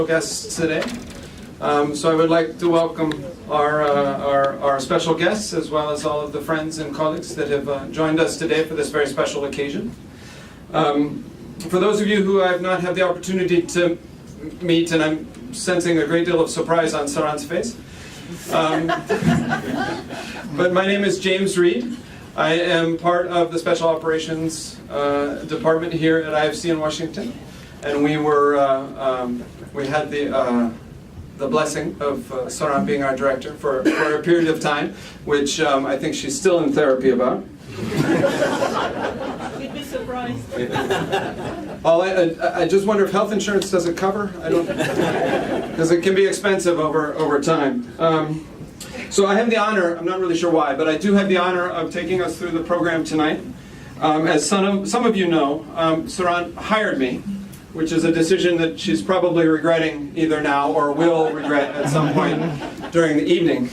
Guests today. So I would like to welcome our special guests as well as all of the friends and colleagues that have joined us today for this very special occasion. For those of you who I have not had the opportunity to meet, and I'm sensing a great deal of surprise on Saran's face, but my name is James Reed. I am part of the Special Operations Department here at IFC in Washington, and we had the blessing of Saran being our director for a period of time, which I think she's still in therapy about. You'd be surprised. I just wonder if health insurance does it cover. I don't, because it can be expensive over time. So I have the honor, I'm not really sure why, but I do have the honor of taking us through the program tonight. As some of you know, Saran hired me, which is a decision that she's probably regretting either now or will regret at some point during the evening.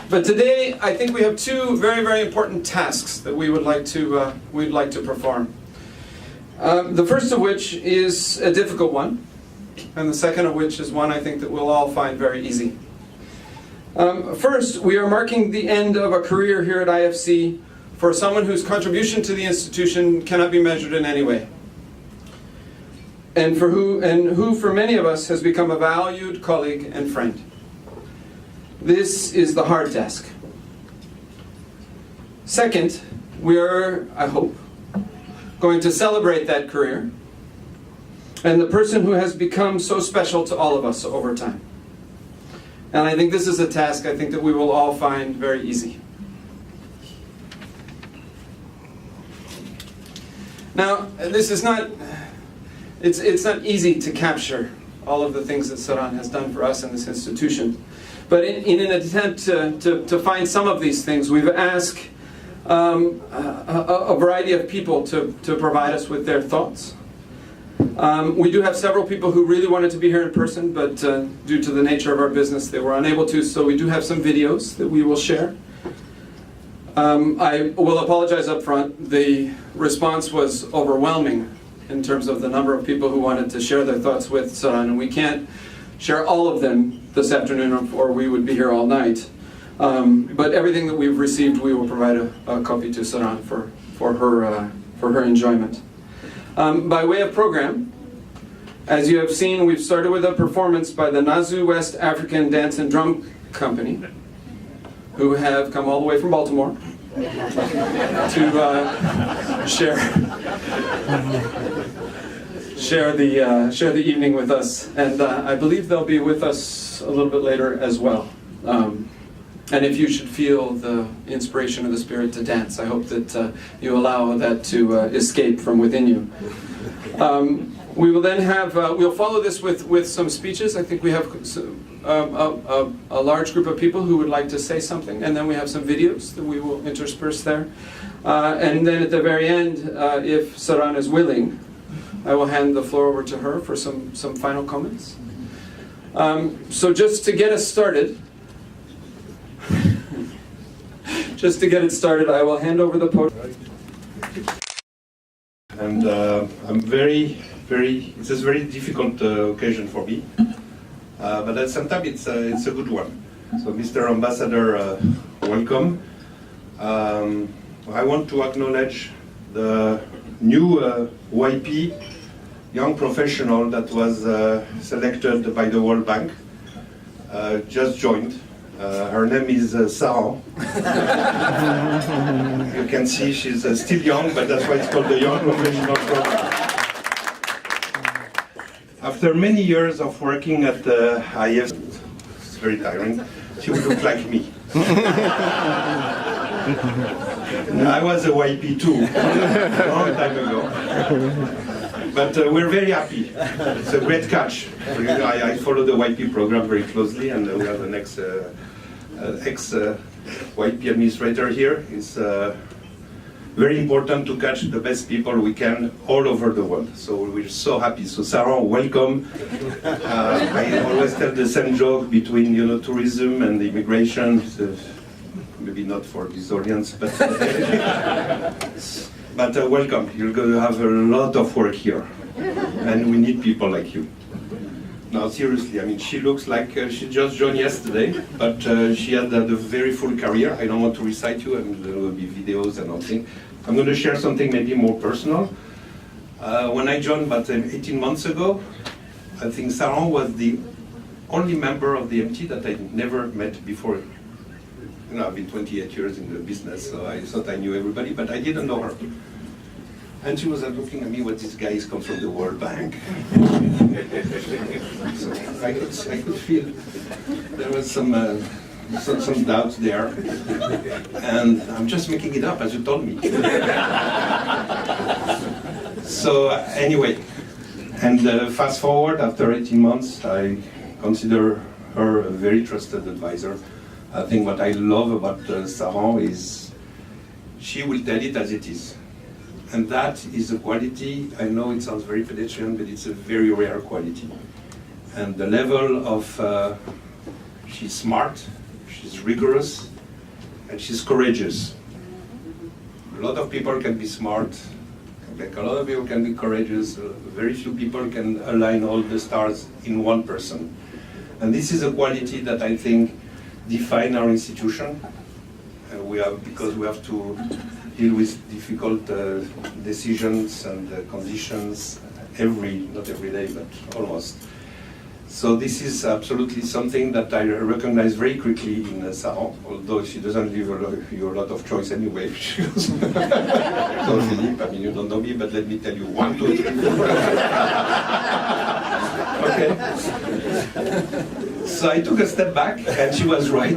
But today, I think we have two very, very important tasks that we'd like to perform. The first of which is a difficult one, and the second of which is one I think that we'll all find very easy. First, we are marking the end of a career here at IFC for someone whose contribution to the institution cannot be measured in any way, and who for many of us has become a valued colleague and friend. This is the hard task. Second, we are, I hope, going to celebrate that career and the person who has become so special to all of us over time. And I think this is a task I think that we will all find very easy. Now, this is not, it's not easy to capture all of the things that Saran has done for us in this institution. But in an attempt to find some of these things, we've asked a variety of people to provide us with their thoughts. We do have several people who really wanted to be here in person, but due to the nature of our business, they were unable to, so we do have some videos that we will share. I will apologize up front. The response was overwhelming in terms of the number of people who wanted to share their thoughts with Saran, and we can't share all of them this afternoon or we would be here all night. But everything that we've received, we will provide a copy to Saran for her enjoyment. By way of program, as you have seen, we've started with a performance by the Nazu West African Dance and Drum Company, who have come all the way from Baltimore to share the evening with us, and I believe they'll be with us a little bit later as well. And if you should feel the inspiration of the Spirit to dance, I hope that you allow that to escape from within you. We will then have, we'll follow this with some speeches. I think we have a large group of people who would like to say something, and then we have some videos that we will intersperse there. And then at the very end, if Saran is willing, I will hand the floor over to her for some final comments. So just to get us started, I will hand over the podium. And I'm it's a very difficult occasion for me, but at the same time it's a good one. So Mr. Ambassador, welcome. I want to acknowledge the new YP, young professional that was selected by the World Bank, just joined. Her name is Saran. You can see she's still young, but that's why it's called the Young Professional Program. After many years of working at the IFC, it's very tiring, she would look like me. I was a YP too, a long time ago. But we're very happy. It's a great catch. I follow the YP program very closely, and we have an ex-YP administrator here. It's very important to catch the best people we can all over the world. So we're so happy. So Saran, welcome. I always tell the same joke between tourism and immigration. Maybe not for this audience, but welcome. You're going to have a lot of work here, and we need people like you. Now, seriously, I mean, she looks like she just joined yesterday, but she had a very full career. I don't want to recite you, and there will be videos and all things. I'm going to share something maybe more personal. When I joined about 18 months ago, I think Saran was the only member of the MT that I never met before. I've been 28 years in the business, so I thought I knew everybody, but I didn't know her. And she was looking at me, what these guys come from the World Bank. So I could feel there was some doubts there. And I'm just making it up as you told me. So anyway, and fast forward, after 18 months, I consider her a very trusted advisor. I think what I love about Saran is she will tell it as it is. And that is a quality, I know it sounds very pedestrian, but it's a very rare quality. And the level of, she's smart, she's rigorous, and she's courageous. A lot of people can be smart, a lot of people can be courageous, very few people can align all the stars in one person. And this is a quality that I think define our institution. Because we have to deal with difficult decisions and conditions not every day, but almost. So this is absolutely something that I recognize very quickly in Saran, although she doesn't leave you a lot of choice anyway. So Philippe, I mean, you don't know me, but let me tell you 1, 2, 3, 4. Okay. So I took a step back, and she was right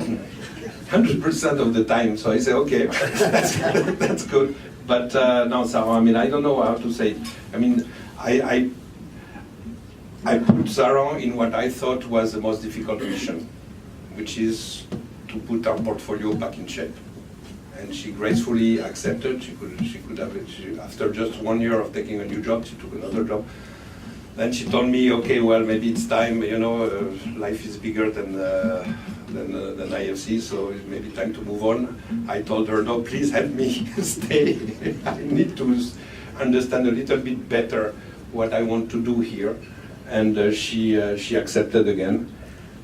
100% of the time. So I said, okay, that's good. But no, Sarah, I mean, I don't know how to say it. I mean, I put Sarah in what I thought was the most difficult mission, which is to put our portfolio back in shape. And she gracefully accepted. She could have it. After just 1 year of taking a new job, she took another job. Then she told me, okay, well, maybe it's time, you know, life is bigger than IFC, so it may be time to move on. I told her, no, please help me stay. I need to understand a little bit better what I want to do here. And she accepted again.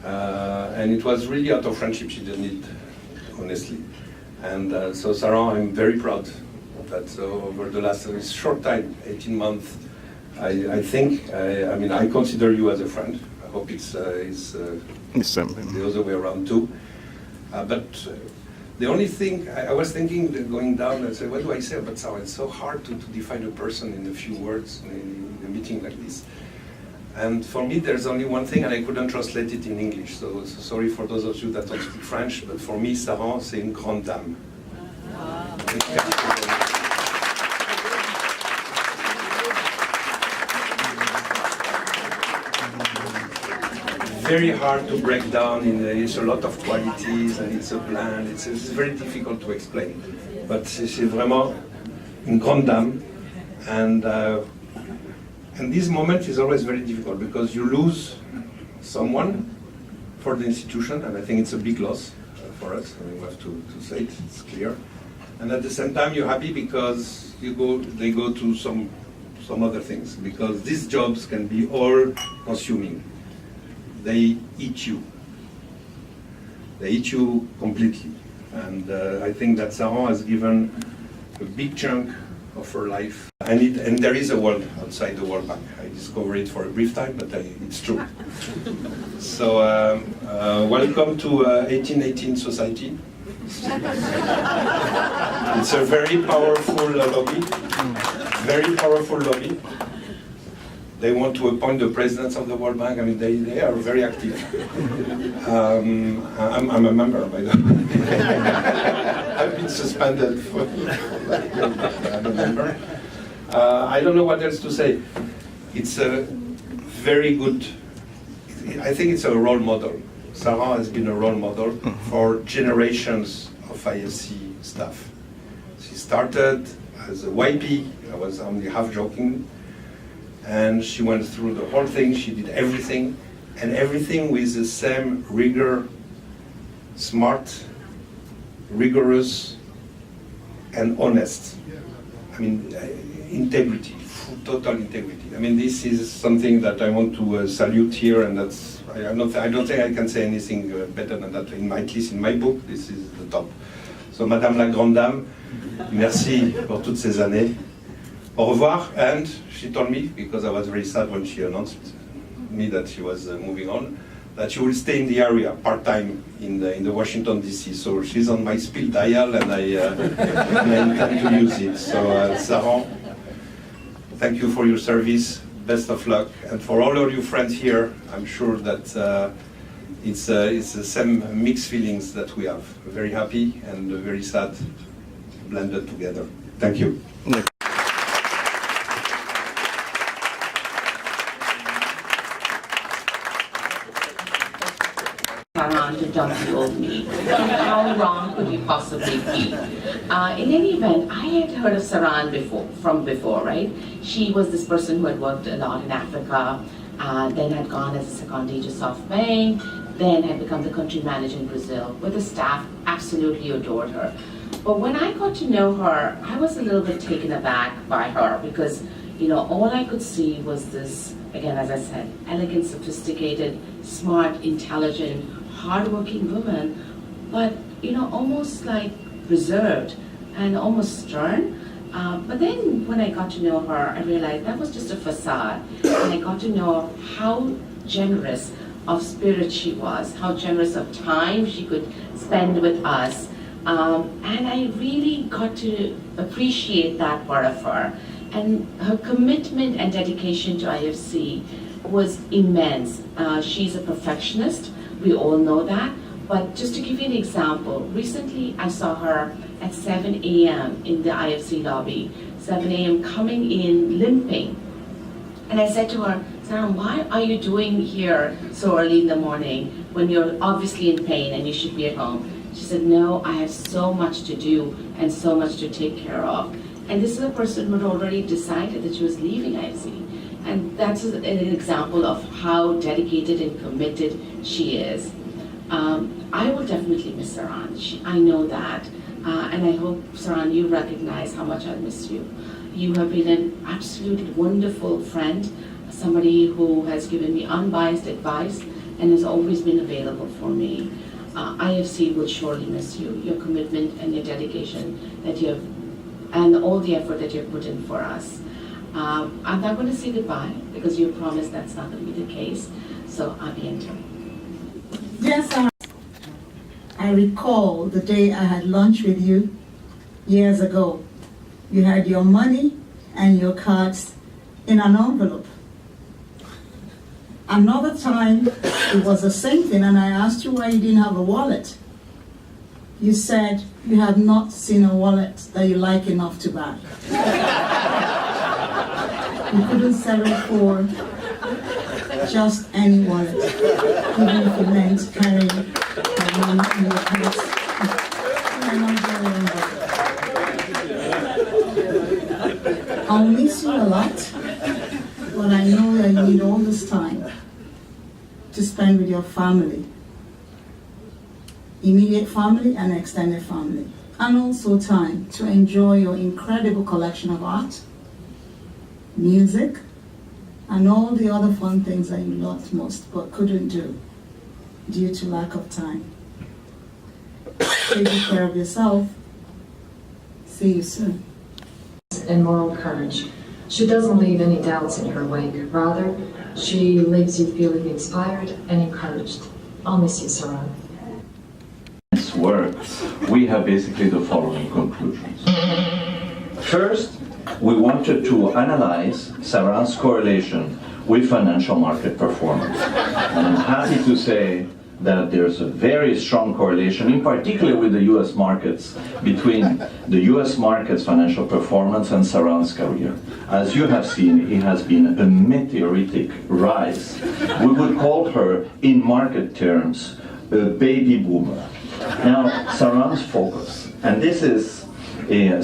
And it was really out of friendship. She didn't need, honestly. And so Sarah, I'm very proud that over the last short time, 18 months, I think, I mean, I consider you as a friend. I hope it's the other way around too. But the only thing, I was thinking, going down and say, what do I say about Sarah? It's so hard to define a person in a few words in a meeting like this. And for me, there's only one thing, and I couldn't translate it in English. So sorry for those of you that don't speak French, but for me, Sarah, c'est une grande dame. Very hard to break down. It's a lot of qualities, and it's a blend. It's very difficult to explain. But c'est vraiment une grande dame, and this moment is always very difficult because you lose someone for the institution, and I think it's a big loss for us. I mean, we have to say it, it's clear. And at the same time, you're happy because they go to some other things, because these jobs can be all consuming. They eat you. They eat you completely. And I think that Sarah has given a big chunk of her life. And there is a world outside the World Bank. I discovered it for a brief time, but it's true. So welcome to 1818 Society. It's a very powerful lobby, very powerful lobby. They want to appoint the presidents of the World Bank. I mean, they are very active. I'm a member, by the way. I've been suspended for I'm a member. I don't know what else to say. It's a very good, I think it's a role model. Sarah has been a role model for generations of IFC staff. She started as a YP, I was only half joking, and she went through the whole thing. She did everything, and everything with the same rigor, smart, rigorous, and honest. I mean, integrity, total integrity. I mean, this is something that I want to salute here, and that's, I don't think I can say anything better than that. At least in my book, this is the top. So, Madame la Grande Dame, merci pour toutes ces années. Au revoir, and she told me, because I was very sad when she announced me that she was moving on, that she will stay in the area part-time in the Washington DC. So she's on my speed dial, and I intend to use it. So Sarah, thank you for your service. Best of luck, and for all of you friends here, I'm sure that it's the same mixed feelings that we have. Very happy and very sad, blended together. Thank you. To dump the old me. How wrong could we possibly be? In any event, I had heard of Saran before, right? She was this person who had worked a lot in Africa, then had gone as a secondee to SoftBank, then had become the country manager in Brazil, where the staff absolutely adored her. But when I got to know her, I was a little bit taken aback by her because, you know, all I could see was this, again, as I said, elegant, sophisticated, smart, intelligent, hardworking woman, but you know, almost like reserved and almost stern. But then when I got to know her, I realized that was just a facade. And I got to know how generous of spirit she was, how generous of time she could spend with us. And I really got to appreciate that part of her. And her commitment and dedication to IFC was immense. She's a perfectionist. We all know that, But just to give you an example, recently I saw her at 7 a.m. in the IFC lobby, 7 a.m. coming in limping. And I said to her, Sarah, why are you doing here so early in the morning when you're obviously in pain and you should be at home? She said, no, I have so much to do and so much to take care of. And this is a person who had already decided that she was leaving IFC. And that's an example of how dedicated and committed she is. I will definitely miss Saran. I know that. And I hope, Saran, you recognize how much I miss you. You have been an absolutely wonderful friend, somebody who has given me unbiased advice and has always been available for me. IFC will surely miss you, your commitment and your dedication that you have, and all the effort that you have put in for us. I'm not going to say goodbye because you promised that's not going to be the case. So, a bientôt. Yes, I recall the day I had lunch with you years ago. You had your money and your cards in an envelope. Another time, it was the same thing, and I asked you why you didn't have a wallet. You said you have not seen a wallet that you like enough to buy. You couldn't settle for just any wallet, even if it meant carrying your money in your purse. I'll miss you a lot, but I know that you need all this time to spend with your family, immediate family and extended family, and also time to enjoy your incredible collection of art, music, and all the other fun things that you loved most but couldn't do due to lack of time. Take care of yourself. See you soon. And moral courage. She doesn't leave any doubts in her wake. Rather, she leaves you feeling inspired and encouraged. I'll miss you, Saran. This work, we have basically the following conclusions. First, we wanted to analyze Saran's correlation with financial market performance. And I'm happy to say that there's a very strong correlation, in particular with the US markets, between the US market's financial performance and Saran's career. As you have seen, it has been a meteoric rise. We would call her, in market terms, a baby boomer. Now, Saran's focus, and this is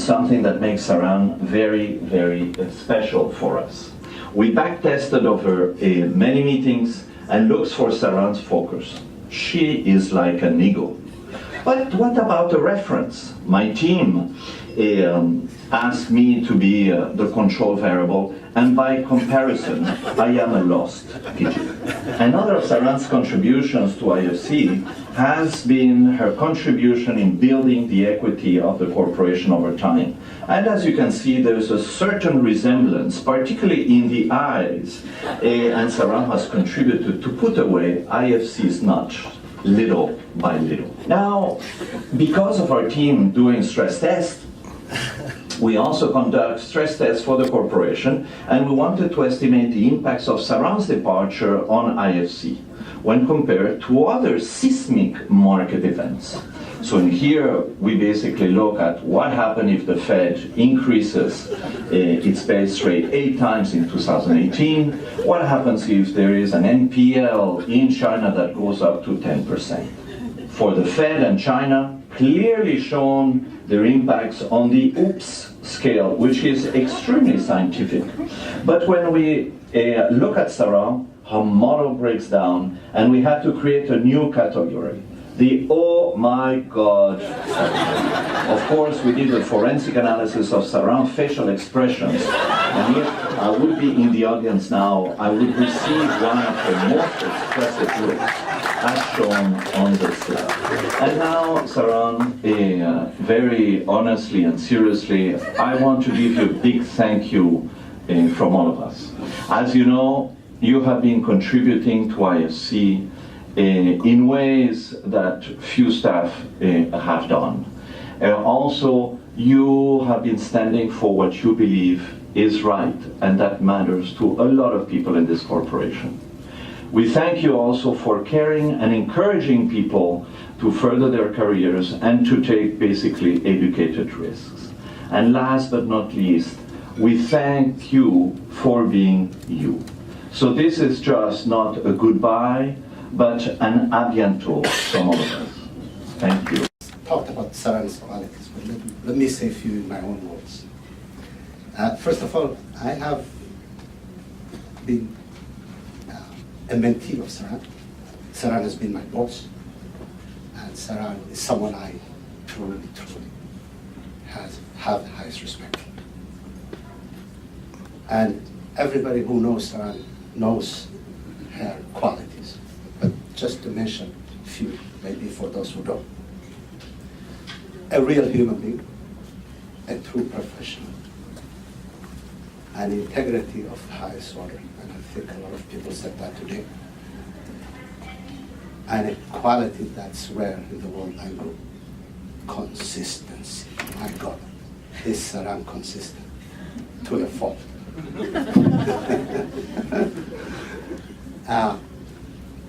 something that makes Saran very, very special for us. We backtested over many meetings and looked for Saran's focus. She is like an eagle. But what about a reference? My team asked me to be the control variable, and by comparison, I am a lost pigeon. Another of Saran's contributions to IFC has been her contribution in building the equity of the corporation over time. And as you can see, there's a certain resemblance, particularly in the eyes, and Saran has contributed to put away IFC's notch, little by little. Now, because of our team doing stress tests, we also conduct stress tests for the corporation, and we wanted to estimate the impacts of Saran's departure on IFC when compared to other seismic market events. So in here, we basically look at what happened if the Fed increases its base rate 8 times in 2018, what happens if there is an NPL in China that goes up to 10%. For the Fed and China, clearly shown their impacts on the OOPS scale, which is extremely scientific. But when we look at Saran, her model breaks down, and we had to create a new category. The oh my God. Of course, we did a forensic analysis of Saran facial expressions. And if I would be in the audience now, I would receive one of the most expressive looks, as shown on the slide. And now, Saran, very honestly and seriously, I want to give you a big thank you from all of us. As you know, you have been contributing to IFC in ways that few staff have done. Also, you have been standing for what you believe is right, and that matters to a lot of people in this corporation. We thank you also for caring and encouraging people to further their careers and to take basically educated risks. And last but not least, we thank you for being you. So this is just not a goodbye, but an à bientôt from all of us. Thank you. Talked about Saran's qualities, but let me say a few in my own words. First of all, I have been a mentee of Saran. Saran has been my boss, and Saran is someone I truly have the highest respect for. And everybody who knows Saran knows her qualities. But just to mention a few, maybe for those who don't. A real human being, a true professional, an integrity of the highest order, and I think a lot of people said that today, and a quality that's rare in the world I know, consistency. My God, is Saran consistent to a fault.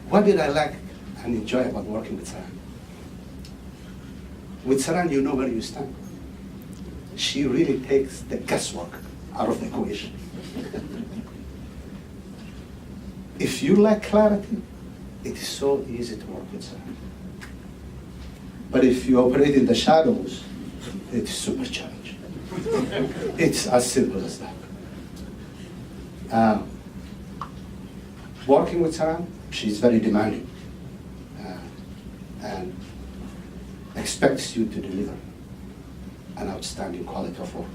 What did I like and enjoy about working with Saran? With Saran, you know where you stand. She really takes the guesswork out of the equation. If you lack clarity, it is so easy to work with Saran. But if you operate in the shadows, it is super challenging. It's as simple as that. Working with Saran, she's very demanding and expects you to deliver an outstanding quality of work.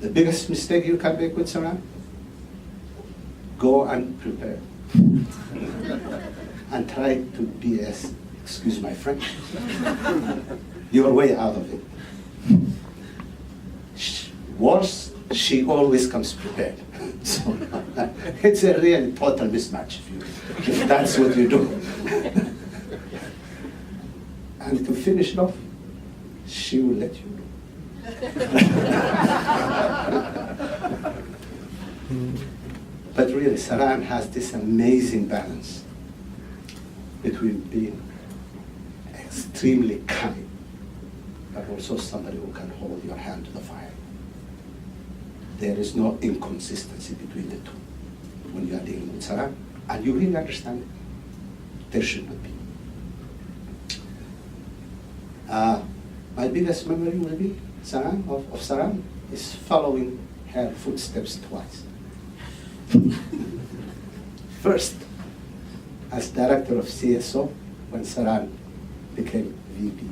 The biggest mistake you can make with Saran, go unprepared and try to BS, excuse my French, you're way out of it. Worse, she always comes prepared. So it's a really total mismatch if that's what you do. And to finish it off, she will let you know. But really, Saran has this amazing balance between being extremely kind, but also somebody who can hold your hand to the fire. There is no inconsistency between the two when you are dealing with Saran, and you really understand it. There should not be. My biggest memory will be Saran, of Saran, is following her footsteps twice. First, as director of CSO, when Saran became VP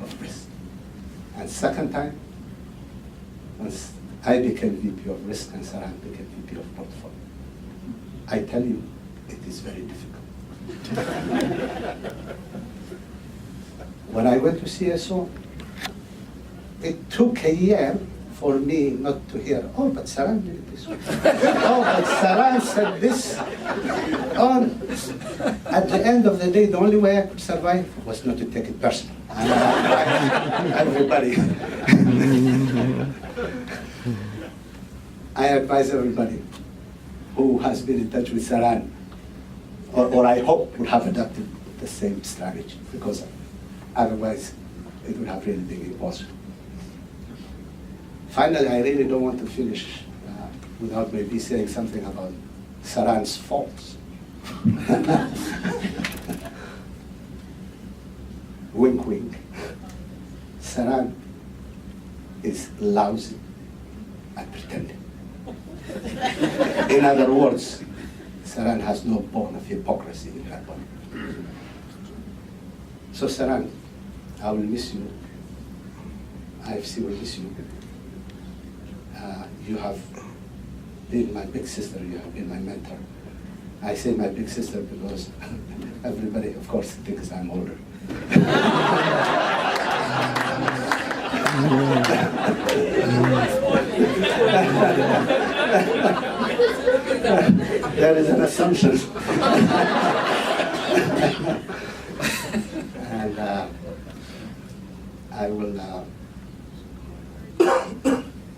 of Risk. And second time, once I became VP of Risk and Saran became VP of Portfolio. I tell you, it is very difficult. When I went to CSO, it took a year for me not to hear, oh, but Saran did it this way. Oh, but Saran said this. Oh, at the end of the day, the only way I could survive was not to take it personal. And everybody. I advise everybody who has been in touch with Saran, or I hope would have adopted the same strategy, because otherwise it would have really been impossible. Finally, I really don't want to finish without maybe saying something about Saran's faults. Wink, wink. Saran is lousy at pretending. In other words, Saran has no bone of hypocrisy in her body. So Saran, I will miss you. IFC will miss you. You have been my big sister, you have been my mentor. I say my big sister because everybody, of course, thinks I'm older. There is an assumption. And I will,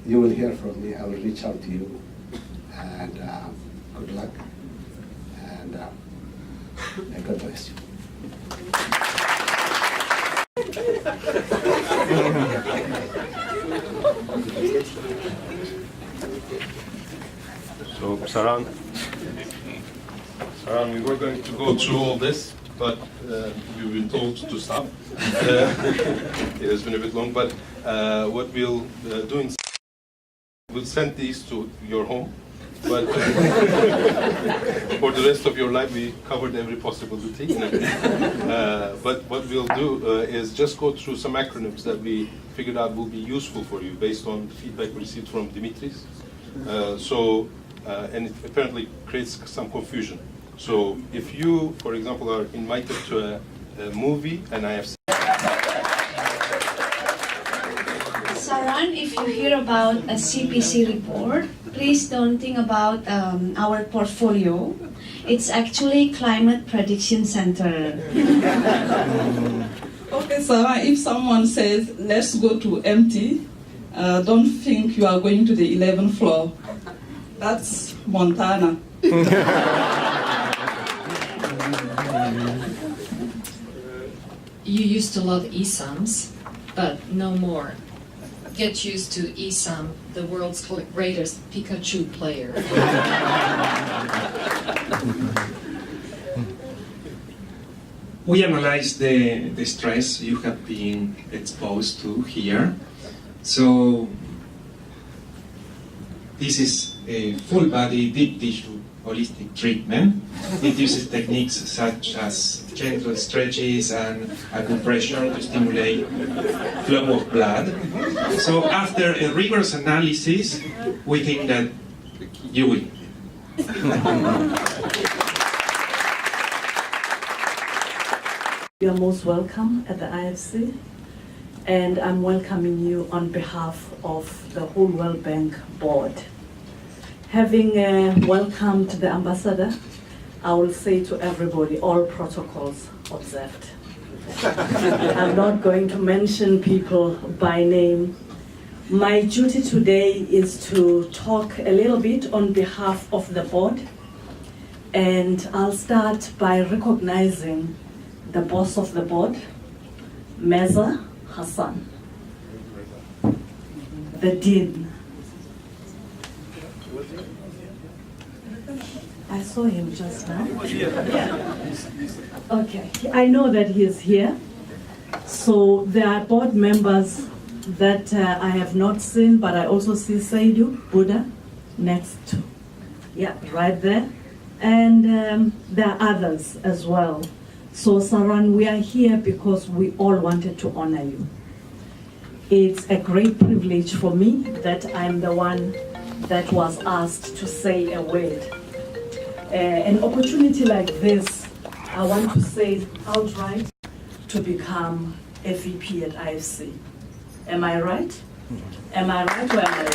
you will hear from me. I will reach out to you. And good luck. And God bless you. So, Saran, we were going to go through all this, but we've been told to stop. It has been a bit long, but what we'll do is we'll send these to your home. But for the rest of your life, we covered every possibility. But what we'll do is just go through some acronyms that we figured out will be useful for you based on feedback we received from Dimitris. And it apparently creates some confusion. So if you, for example, are invited to a movie, an IFC. Saran, if you hear about a CPC report, please don't think about our portfolio. It's actually Climate Prediction Center. Okay, Sarah, if someone says, let's go to MT, don't think you are going to the 11th floor. That's Montana. You used to love ESAMs, but no more. Get used to ESAM, the world's greatest Pikachu player. We analyze the stress you have been exposed to here. So this is a full body deep tissue holistic treatment. It uses techniques such as gentle stretches and acupressure to stimulate flow of blood. So after a rigorous analysis, we think that you will. You are most welcome at the IFC, and I'm welcoming you on behalf of the whole World Bank board. Having welcomed the ambassador, I will say to everybody, all protocols observed. I'm not going to mention people by name. My duty today is to talk a little bit on behalf of the board, and I'll start by recognizing the boss of the board, Meza Hassan, the dean. I saw him just now. Yeah. Okay, I know that he is here. So there are board members that I have not seen, but I also see Saidu Buddha next to, yeah, right there. And there are others as well. So Saran, we are here because we all wanted to honor you. It's a great privilege for me that I'm the one that was asked to say a word. An opportunity like this, I want to say outright, to become a VP at IFC. Am I right? Am I right or am I right?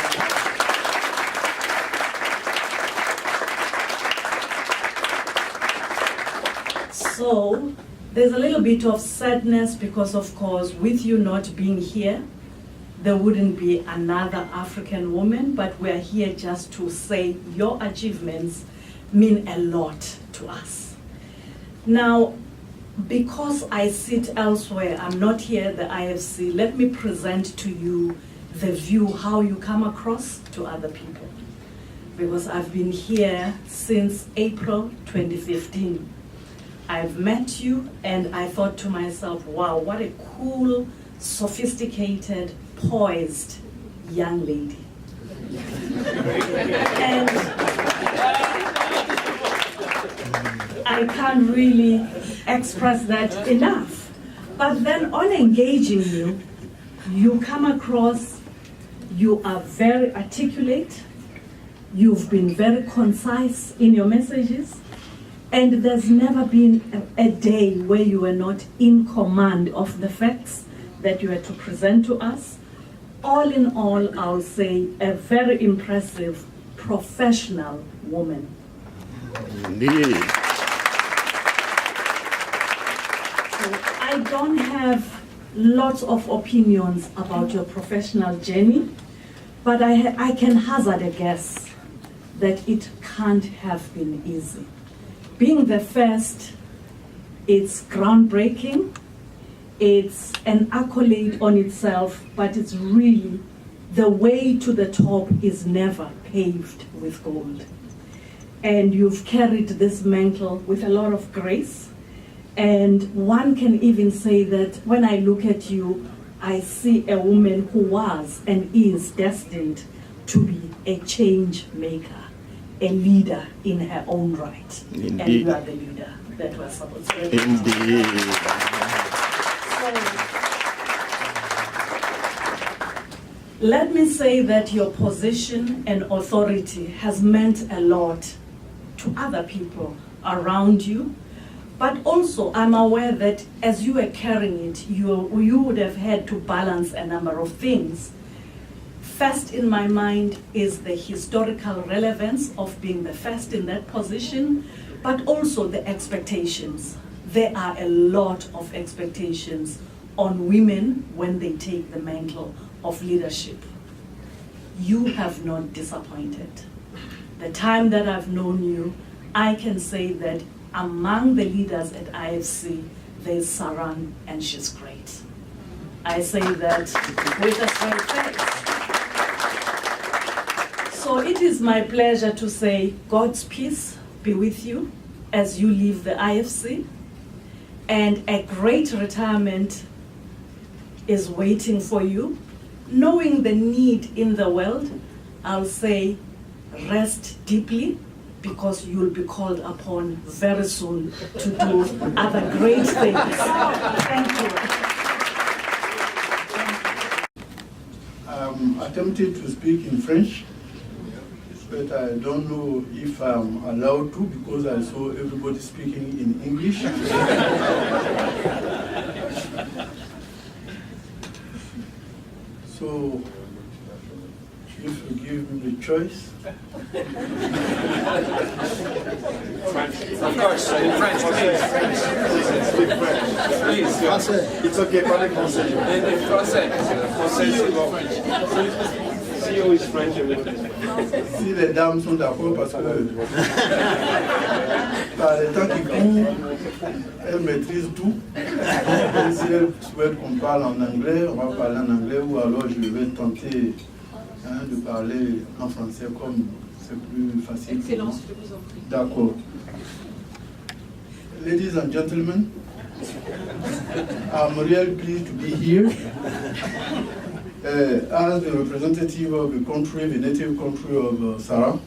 So, there's a little bit of sadness because, of course, with you not being here, there wouldn't be another African woman, but we're here just to say your achievements mean a lot to us. Now, because I sit elsewhere, I'm not here at the IFC, let me present to you the view, how you come across to other people. Because I've been here since April 2015. I've met you and I thought to myself, wow, what a cool, sophisticated, poised young lady. And I can't really express that enough. But then on engaging you, you come across, you are very articulate, you've been very concise in your messages, and there's never been a day where you were not in command of the facts that you had to present to us. All in all, I'll say a very impressive professional woman. Indeed. I don't have lots of opinions about your professional journey, but I can hazard a guess that it can't have been easy. Being the first It's groundbreaking. It's an accolade on itself, but it's really the way to the top is never paved with gold. And you've carried this mantle with a lot of grace. And one can even say that when I look at you, I see a woman who was and is destined to be a change maker, a leader in her own right. Indeed. And you are the leader that was supposed to be. Indeed. Let me say that your position and authority has meant a lot to other people around you, but also I'm aware that as you were carrying it, you would have had to balance a number of things. First in my mind is the historical relevance of being the first in that position, but also the expectations. There are a lot of expectations on women when they take the mantle of leadership. You have not disappointed. The time that I've known you, I can say that among the leaders at IFC, there's Saran, and she's great. I say that with a straight face. So it is my pleasure to say God's peace be with you as you leave the IFC, and a great retirement is waiting for you. Knowing the need in the world, I'll say rest deeply, because you'll be called upon very soon to do other great things. Thank you. I'm attempting to speak in French, but I don't know if I'm allowed to, because I saw everybody speaking in English. So, if you give me the choice. French. Of course, in French, please. Please. Français. It's okay, parlez français. In français. Français, c'est bon. CEO is French. Si les dames sont d'accord, parce que par les temps qui courent, elles maîtrisent tout. Et si elles souhaitent qu'on parle en anglais, on va parler en anglais, ou alors je vais tenter de parler en français comme c'est plus facile. Excellence, je vous en prie. D'accord. Ladies and gentlemen, I'm really pleased to be here as the representative of the country, the native country of Sarah.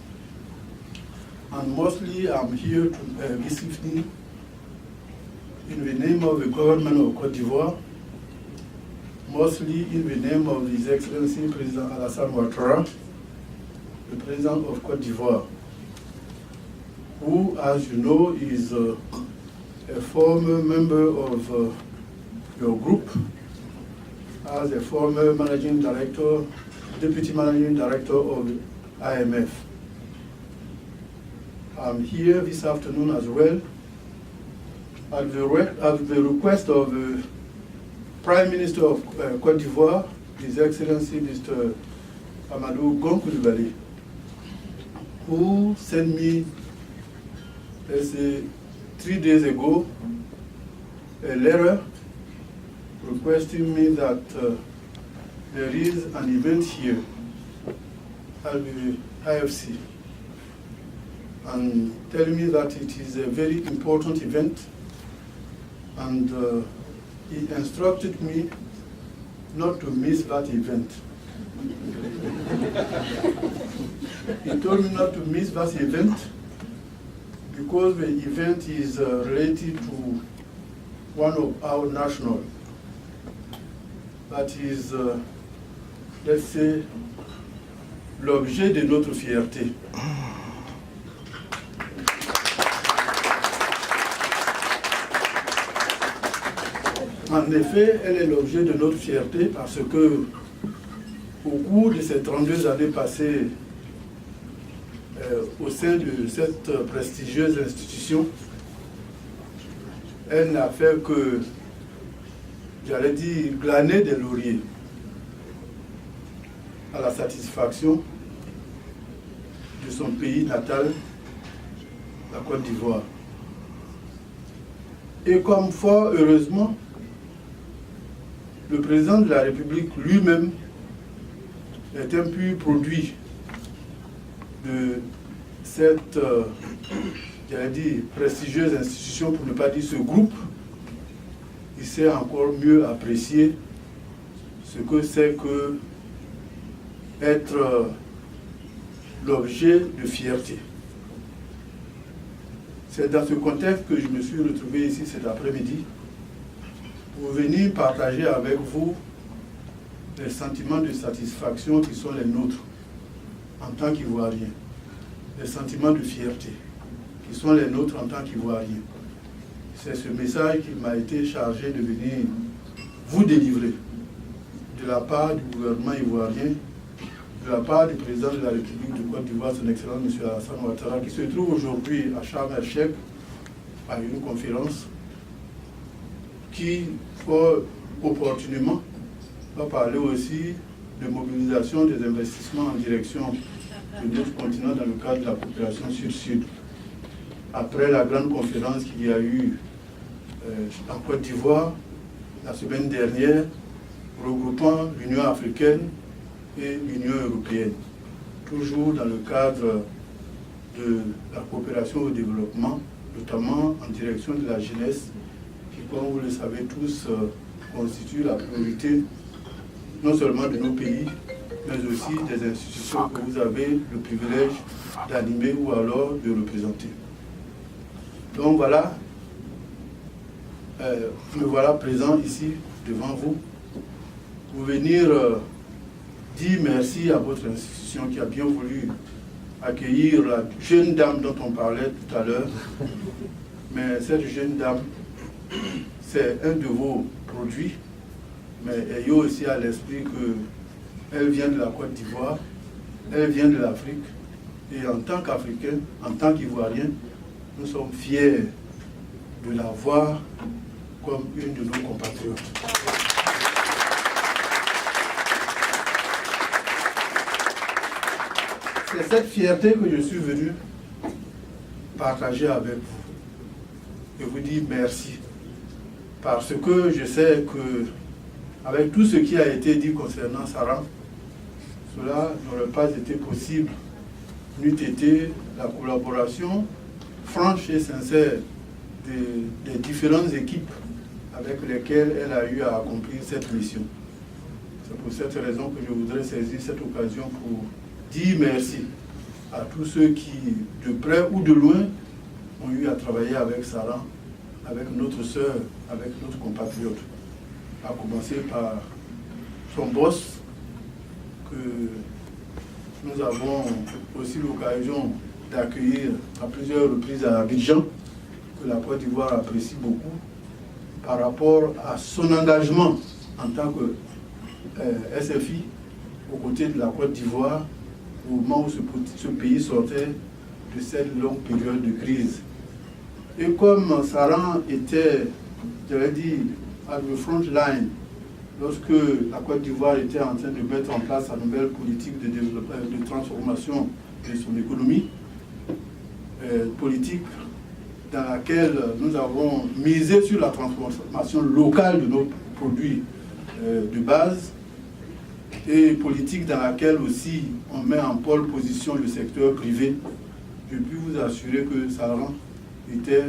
And mostly I'm here to, this evening in the name of the government of Côte d'Ivoire, mostly in the name of His Excellency President Alassane Ouattara, the President of Côte d'Ivoire, who, as you know, is a former member of your group, as a former managing director, deputy managing director of the IMF. I'm here this afternoon as well at the request of the Prime Minister of Côte d'Ivoire, His Excellency Mr. Amadou Gon-Coulibaly, who sent me, let's say, 3 days ago, a letter requesting me that there is an event here at the IFC, and telling me that it is a very important event, and he instructed me not to miss that event. He told me not to miss that event because the event is related to one of our national, that is, let's say, l'objet de notre fierté. En effet, elle est l'objet de notre fierté parce que, au cours de ces 32 années passées au sein de cette prestigieuse institution, elle n'a fait que, j'allais dire, glaner des lauriers à la satisfaction de son pays natal, la Côte d'Ivoire. Et comme fort heureusement, le président de la République lui-même est un pur produit de cette, j'allais dire, prestigieuse institution, pour ne pas dire ce groupe. Il sait encore mieux apprécier ce que c'est que être l'objet de fierté. C'est dans ce contexte que je me suis retrouvé ici cet après-midi pour venir partager avec vous les sentiments de satisfaction qui sont les nôtres en tant qu'Ivoiriens, les sentiments de fierté qui sont les nôtres en tant qu'Ivoiriens. C'est ce message qui m'a été chargé de venir vous délivrer de la part du gouvernement ivoirien, de la part du président de la République de Côte d'Ivoire, son Excellence M. Alassane Ouattara, qui se trouve aujourd'hui à Sharm el-Sheikh à une conférence qui, fort opportunément, va parler aussi de mobilisation des investissements en direction de notre continent dans le cadre de la coopération sud-sud. Après la grande conférence qu'il y a eu en Côte d'Ivoire la semaine dernière, regroupant l'Union africaine et l'Union européenne, toujours dans le cadre de la coopération au développement, notamment en direction de la jeunesse, qui, comme vous le savez tous, constitue la priorité non seulement de nos pays, mais aussi des institutions que vous avez le privilège d'animer ou alors de représenter. Donc voilà, me voilà présent ici devant vous pour venir dire merci à votre institution qui a bien voulu accueillir la jeune dame dont on parlait tout à l'heure. Mais cette jeune dame, c'est un de vos produits, mais ayez aussi à l'esprit qu'elle vient de la Côte d'Ivoire, elle vient de l'Afrique, et en tant qu'Africain, en tant qu'Ivoirien, nous sommes fiers de la voir comme une de nos compatriotes. C'est cette fierté que je suis venu partager avec vous et vous dire merci. Parce que je sais que, avec tout ce qui a été dit concernant Sarah, cela n'aurait pas été possible n'eût été la collaboration franche et sincère des différentes équipes avec lesquelles elle a eu à accomplir cette mission. C'est pour cette raison que je voudrais saisir cette occasion pour dire merci à tous ceux qui, de près ou de loin, ont eu à travailler avec Sarah, avec notre sœur, avec notre compatriote. À commencer par son boss, que nous avons aussi l'occasion d'accueillir à plusieurs reprises à Abidjan, que la Côte d'Ivoire apprécie beaucoup, par rapport à son engagement en tant que SFI aux côtés de la Côte d'Ivoire au moment où ce pays sortait de cette longue période de crise. Et comme Sarah était, j'allais dire, à the front line, lorsque la Côte d'Ivoire était en train de mettre en place sa nouvelle politique de développement, de transformation de son économie, politique dans laquelle nous avons misé sur la transformation locale de nos produits de base, et politique dans laquelle aussi on met en pole position le secteur privé. Je puis vous assurer que Sarah était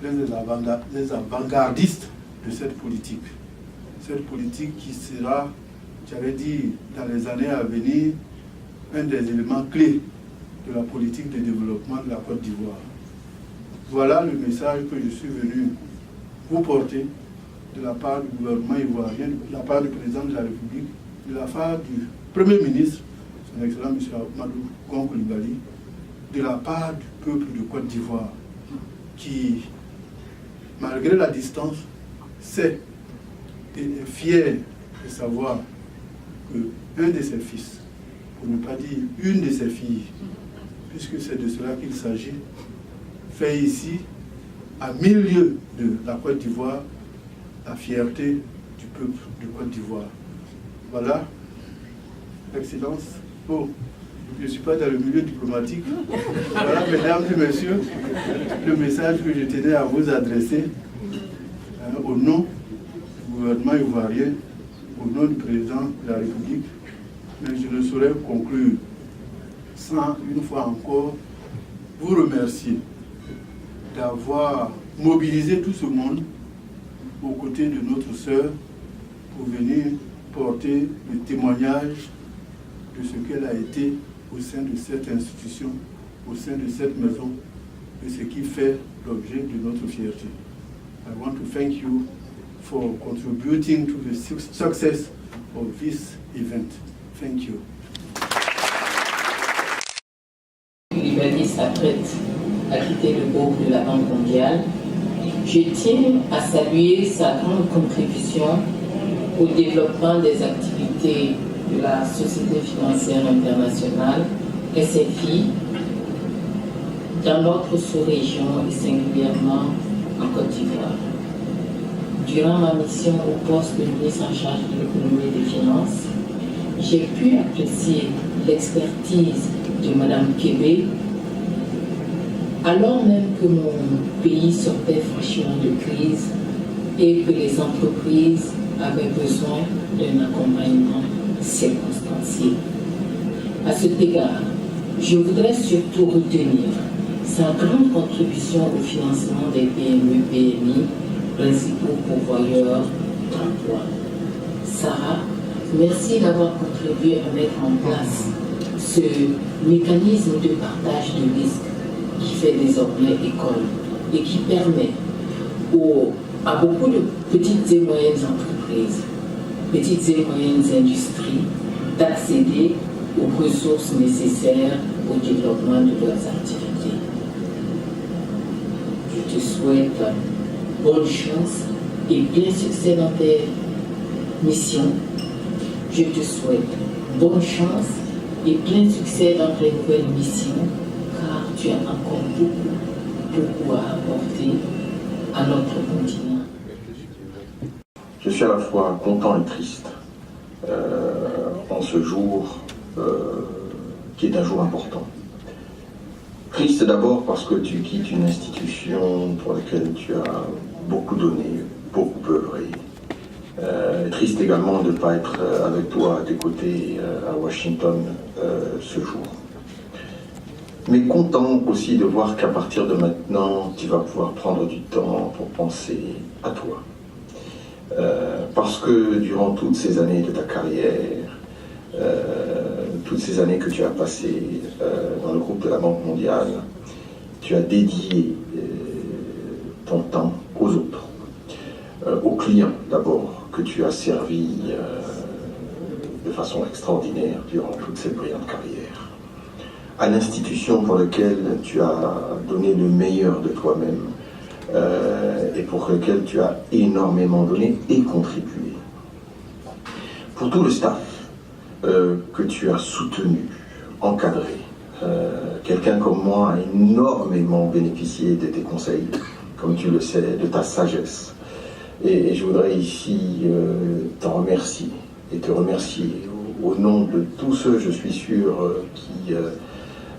l'un des avant-gardistes de cette politique. Cette politique qui sera, j'avais dit, dans les années à venir, un des éléments clés de la politique de développement de la Côte d'Ivoire. Voilà le message que je suis venu vous porter de la part du gouvernement ivoirien, de la part du président de la République, de la part du Premier ministre, son Excellent M. Amadou Gon-Coulibaly, de la part du peuple de Côte d'Ivoire, qui, malgré la distance, sait et est fier de savoir qu'un de ses fils, pour ne pas dire une de ses filles, puisque c'est de cela qu'il s'agit, fait ici, à 1000 lieues de la Côte d'Ivoire, la fierté du peuple de Côte d'Ivoire. Voilà, Excellence. Oh, je ne suis pas dans le milieu diplomatique. Voilà, mesdames et messieurs, le message que je tenais à vous adresser au nom du gouvernement ivoirien, au nom du président de la République, mais je ne saurais conclure sans, une fois encore, vous remercier d'avoir mobilisé tout ce monde aux côtés de notre sœur pour venir porter le témoignage de ce qu'elle a été au sein de cette institution, au sein de cette maison, de ce qui fait l'objet de notre fierté. I want to thank you for contributing to the success of this event. Thank you. Liberty s'apprête à quitter le groupe de la Banque mondiale. Je tiens à saluer sa grande contribution au développement des activités de la Société financière internationale, SFI, dans notre sous-région et singulièrement en Côte d'Ivoire. Durant ma mission au poste de ministre en charge de l'économie et des finances, j'ai pu apprécier l'expertise de Mme Kébé, alors même que mon pays sortait franchement de crise et que les entreprises avaient besoin d'un accompagnement circonstancié. À cet égard, je voudrais surtout retenir sa grande contribution au financement des PME-PMI, principaux pourvoyeurs d'emploi. Sarah, merci d'avoir contribué à mettre en place ce mécanisme de partage de risques qui fait désormais école et qui permet à beaucoup de petites et moyennes entreprises, petites et moyennes industries d'accéder aux ressources nécessaires au développement de leurs activités. Je te souhaite bonne chance et plein succès dans tes missions. Je te souhaite bonne chance et plein succès dans tes nouvelles missions, car tu as encore beaucoup à apporter à notre continent. Je suis à la fois content et triste en ce jour qui est un jour important. Triste d'abord parce que tu quittes une institution pour laquelle tu as beaucoup donné, beaucoup œuvré. Triste également de ne pas être avec toi à tes côtés à Washington ce jour. Mais content aussi de voir qu'à partir de maintenant, tu vas pouvoir prendre du temps pour penser à toi. Parce que durant toutes ces années de ta carrière, toutes ces années que tu as passées dans le groupe de la Banque mondiale, tu as dédié ton temps aux autres, aux clients d'abord, que tu as servi de façon extraordinaire durant toute cette brillante carrière, à l'institution pour laquelle tu as donné le meilleur de toi-même et pour laquelle tu as énormément donné et contribué. Pour tout le staff que tu as soutenu, encadré, quelqu'un comme moi a énormément bénéficié de tes conseils, comme tu le sais, de ta sagesse. Et je voudrais ici t'en remercier et te remercier au nom de tous ceux, je suis sûr,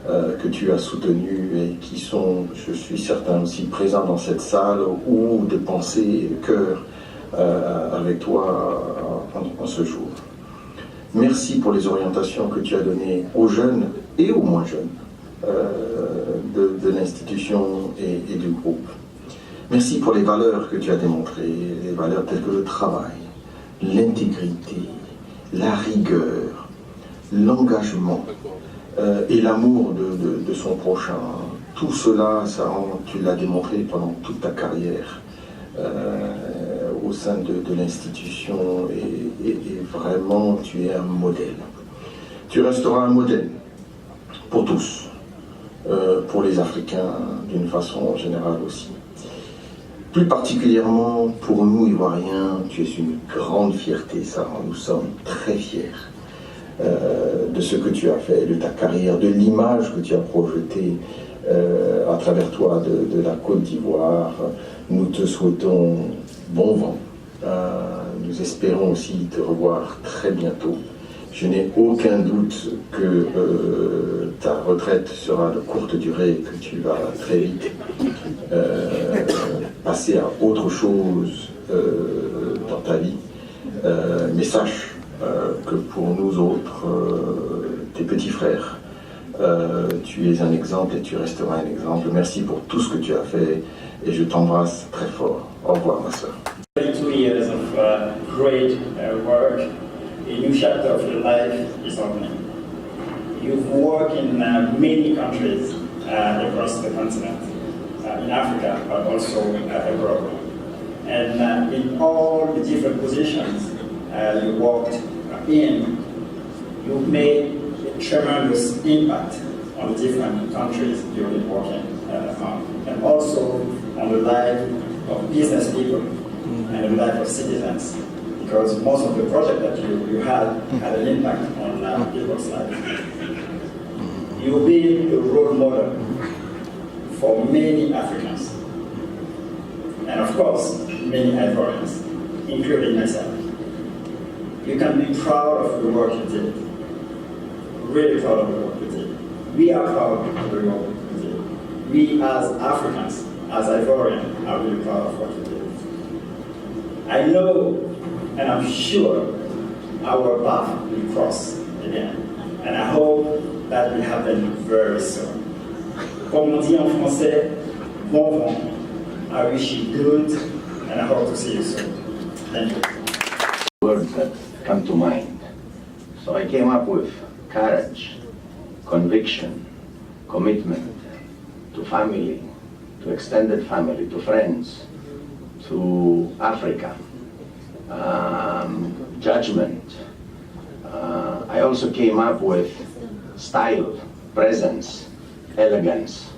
que tu as soutenus et qui sont, je suis certain, aussi présents dans cette salle ou de penser et de cœur avec toi en ce jour. Merci pour les orientations que tu as données aux jeunes et aux moins jeunes de l'institution et du groupe. Merci pour les valeurs que tu as démontrées, les valeurs telles que le travail, l'intégrité, la rigueur, l'engagement et l'amour de son prochain. Tout cela, tu l'as démontré pendant toute ta carrière au sein de l'institution et vraiment tu es un modèle. Tu resteras un modèle pour tous, pour les Africains d'une façon générale aussi. Plus particulièrement pour nous Ivoiriens, tu es une grande fierté, Sarah. Nous sommes très fiers de ce que tu as fait, de ta carrière, de l'image que tu as projetée à travers toi de la Côte d'Ivoire. Nous te souhaitons bon vent. Nous espérons aussi te revoir très bientôt. Je n'ai aucun doute que ta retraite sera de courte durée, que tu vas très vite passer à autre chose dans ta vie. Mais sache que pour nous autres, tes petits frères, tu es un exemple et tu resteras un exemple. Merci pour tout ce que tu as fait et je t'embrasse très fort. Au revoir, ma sœur. 22 years of great work. A new chapter of your life is opening. You've worked in many countries across the continent, in Africa, but also abroad. And in all the different positions you worked in, you've made a tremendous impact on the different countries you've been working on, and also on the life of business people and the life of citizens, because most of the projects that you had an impact on people's lives. You've been a role model for many Africans, and of course, many Ivorians, including myself. You can be proud of the work you did, really proud of the work you did. We are proud of the work you did. We as Africans, as Ivorians, are really proud of what you did. I know, and I'm sure, our path will cross again, and I hope that will happen very soon. Comme on dit en français, bon vent. I wish you good, and I hope to see you soon. Thank you. Words that come to mind. So I came up with courage, conviction, commitment to family, to extended family, to friends, to Africa, judgment. I also came up with style, presence, elegance.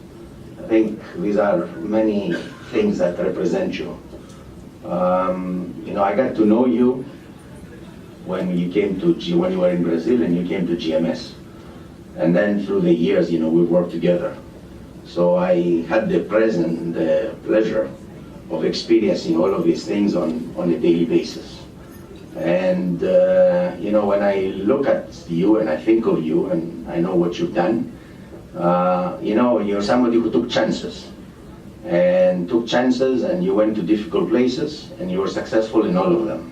I think these are many things that represent you. I got to know you when you came to when you were in Brazil and you came to GMS, and then through the years, we worked together. So I had the pleasure of experiencing all of these things on a daily basis. And when I look at you and I think of you and I know what you've done, you're somebody who took chances. And you went to difficult places and you were successful in all of them.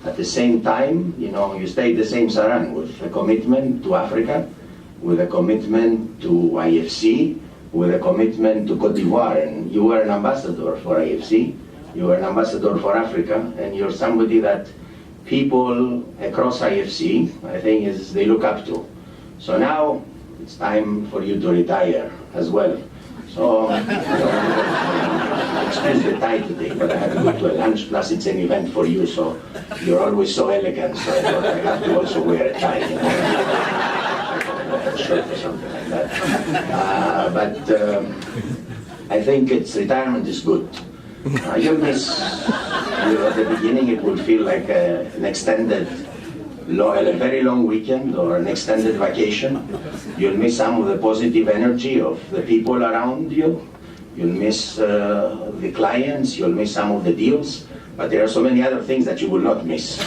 At the same time, you stayed the same Saran, with a commitment to Africa, with a commitment to IFC, with a commitment to Cote d'Ivoire, and you were an ambassador for IFC, you were an ambassador for Africa, and you're somebody that people across IFC, I think, they look up to. So now it's time for you to retire as well. So, excuse the tie today, but I had to go to a lunch, plus it's an event for you, so you're always so elegant, so I thought I have to also wear a tie, a shirt or something like that. But I think retirement is good. You'll miss, at the beginning it will feel like an extended, a very long weekend or an extended vacation. You'll miss some of the positive energy of the people around you. You'll miss the clients, you'll miss some of the deals, but there are so many other things that you will not miss.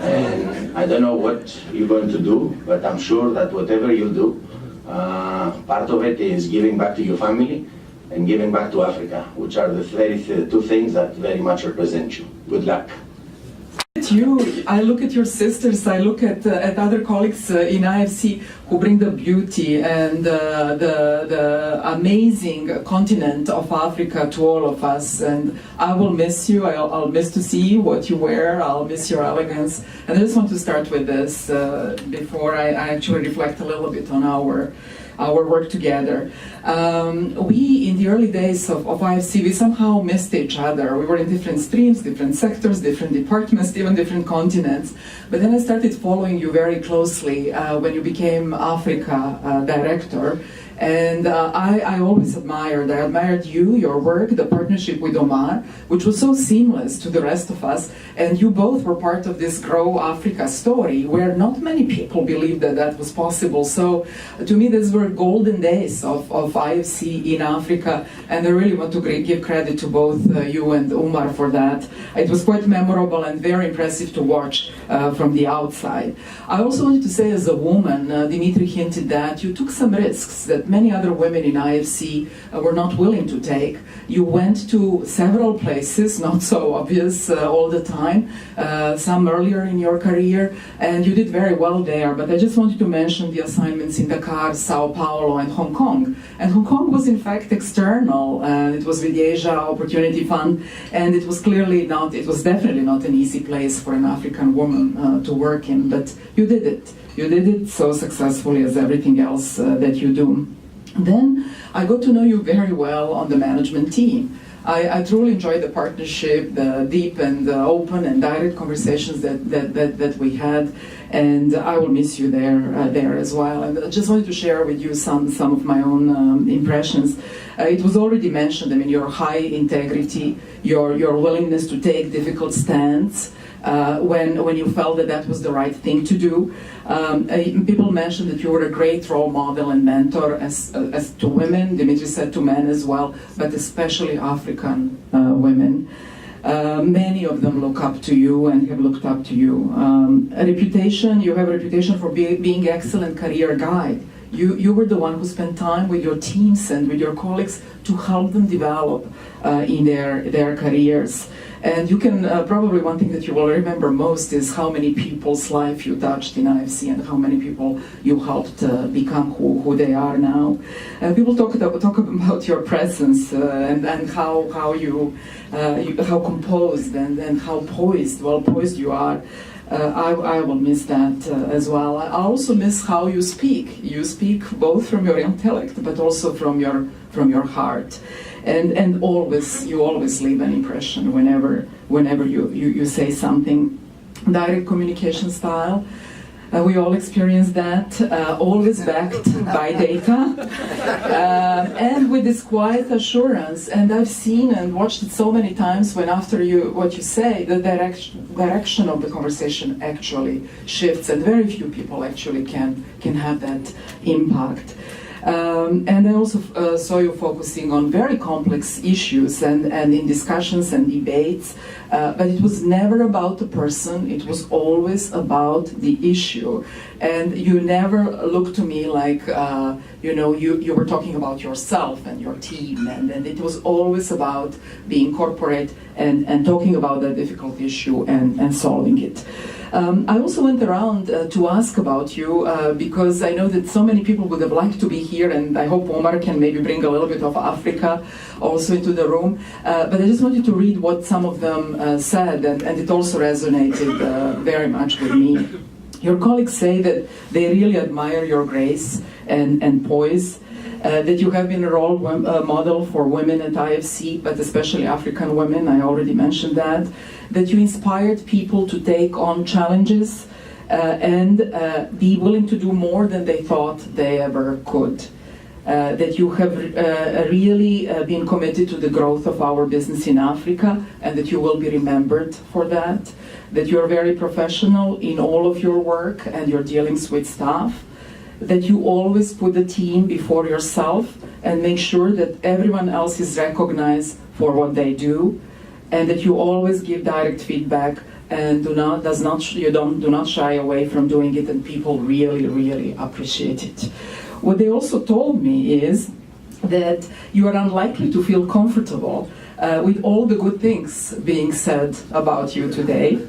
And I don't know what you're going to do, but I'm sure that whatever you do, part of it is giving back to your family and giving back to Africa, which are the two things that very much represent you. Good luck. I look at your sisters, I look at other colleagues in IFC who bring the beauty and the amazing continent of Africa to all of us, and I will miss you, I'll miss to see what you wear, I'll miss your elegance, and I just want to start with this before I actually reflect a little bit on our work together. We, in the early days of IFC, we somehow missed each other. We were in different streams, different sectors, different departments, even different continents. But then I started following you very closely when you became Africa director. And I always admired. I admired you, your work, the partnership with Omar, which was so seamless to the rest of us. And you both were part of this Grow Africa story, where not many people believed that that was possible. So to me, these were golden days of IFC in Africa. And I really want to give credit to both you and Omar for that. It was quite memorable and very impressive to watch from the outside. I also wanted to say, as a woman, Dimitri hinted that you took some risks that many other women in IFC were not willing to take. You went to several places, not so obvious all the time, some earlier in your career, and you did very well there. But I just wanted to mention the assignments in Dakar, Sao Paulo, and Hong Kong. And Hong Kong was in fact external. It was with the Asia Opportunity Fund, and it was definitely not an easy place for an African woman to work in, but you did it. You did it so successfully as everything else that you do. Then I got to know you very well on the management team. I truly enjoyed the partnership, the deep and open and direct conversations that we had, and I will miss you there as well. And I just wanted to share with you some of my own impressions. It was already mentioned, I mean, your high integrity, your willingness to take difficult stands, when you felt that was the right thing to do. People mentioned that you were a great role model and mentor as to women. Dimitri said to men as well, but especially African women. Many of them look up to you and have looked up to you. You have a reputation for being excellent career guide. You were the one who spent time with your teams and with your colleagues to help them develop in their careers. And you can, probably one thing that you will remember most is how many people's life you touched in IFC and how many people you helped become who they are now. People talk about your presence and how composed and how well poised you are. I will miss that as well. I also miss how you speak. You speak both from your intellect, but also from your heart. And you always leave an impression whenever you say something. Direct communication style. We all experience that, always backed by data, and with this quiet assurance. And I've seen and watched it so many times when after what you say, the direction of the conversation actually shifts, and very few people actually can have that impact. And I also saw you focusing on very complex issues and in discussions and debates, but it was never about the person, it was always about the issue. And you never looked to me like, you were talking about yourself and your team, and it was always about being corporate and talking about the difficult issue and solving it. I also went around to ask about you because I know that so many people would have liked to be here, and I hope Omar can maybe bring a little bit of Africa also into the room. But I just wanted to read what some of them said, and it also resonated very much with me. Your colleagues say that they really admire your grace and poise, that you have been a role model for women at IFC, but especially African women, I already mentioned that you inspired people to take on challenges and be willing to do more than they thought they ever could. That you have really been committed to the growth of our business in Africa, and that you will be remembered for that. That you are very professional in all of your work and your dealings with staff. That you always put the team before yourself and make sure that everyone else is recognized for what they do, and that you always give direct feedback and do not shy away from doing it, and people really, really appreciate it. What they also told me is that you are unlikely to feel comfortable with all the good things being said about you today,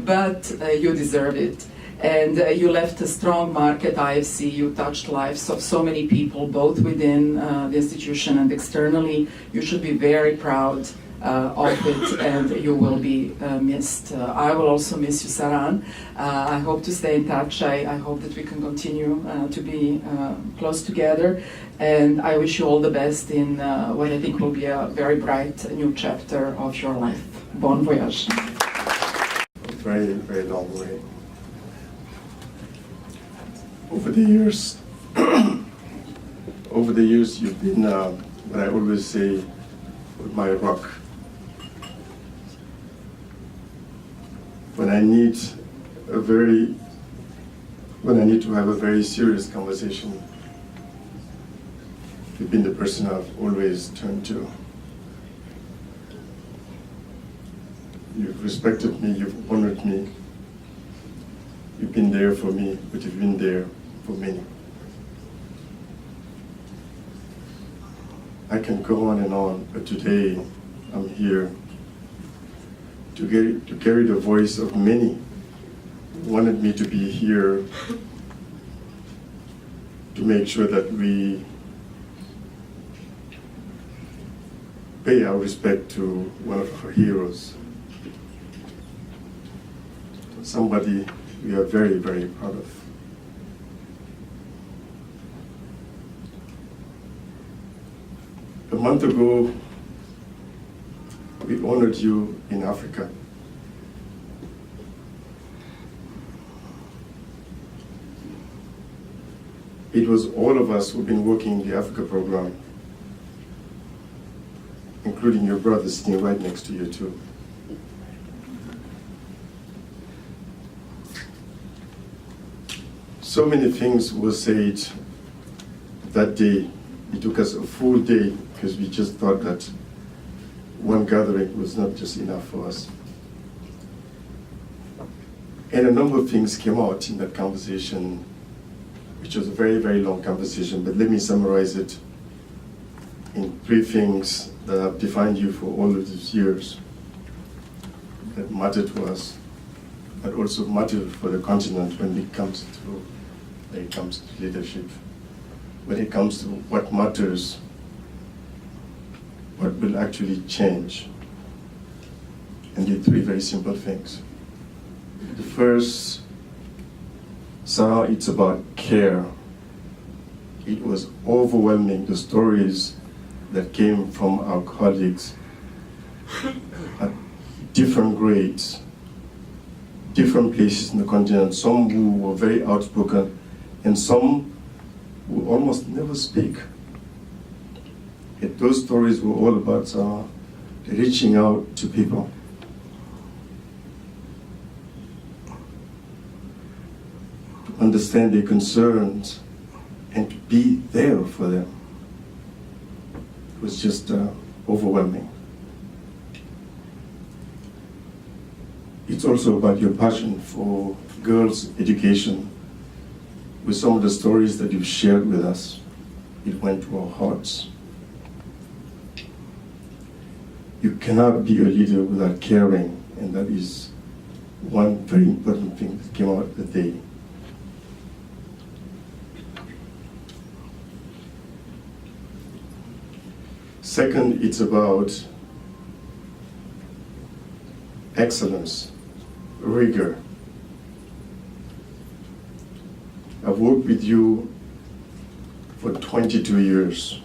but you deserve it. And you left a strong mark at IFC. You touched lives of so many people, both within the institution and externally. You should be very proud of it, and you will be missed. I will also miss you, Saran. I hope to stay in touch. I hope that we can continue to be close together. And I wish you all the best in what I think will be a very bright new chapter of your life. Bon voyage. Very, very long way. Over the years, you've been what I always say, my rock. When I need to have a very serious conversation, you've been the person I've always turned to. You've respected me, you've honored me. You've been there for me, but you've been there for many. I can go on, but today I'm here to carry the voice of many who wanted me to be here to make sure that we pay our respect to one of our heroes, somebody we are very, very proud of. A month ago, we honored you in Africa. It was all of us who've been working in the Africa program, including your brother sitting right next to you too. So many things were said that day. It took us a full day because we just thought that one gathering was not just enough for us. And a number of things came out in that conversation, which was a very, very long conversation, but let me summarize it in 3 things that have defined you for all of these years, that matter to us, but also matter for the continent when it comes to leadership, when it comes to what matters, what will actually change. And the 3 very simple things. The first, Sarah, it's about care. It was overwhelming, the stories that came from our colleagues at different grades, different places in the continent, some who were very outspoken, and some who almost never speak. And those stories were all about reaching out to people. To understand their concerns and to be there for them. It was just overwhelming. It's also about your passion for girls' education. With some of the stories that you've shared with us, it went to our hearts. You cannot be a leader without caring, and that is one very important thing that came out that day. Second, it's about excellence, rigor. I've worked with you for 22 years.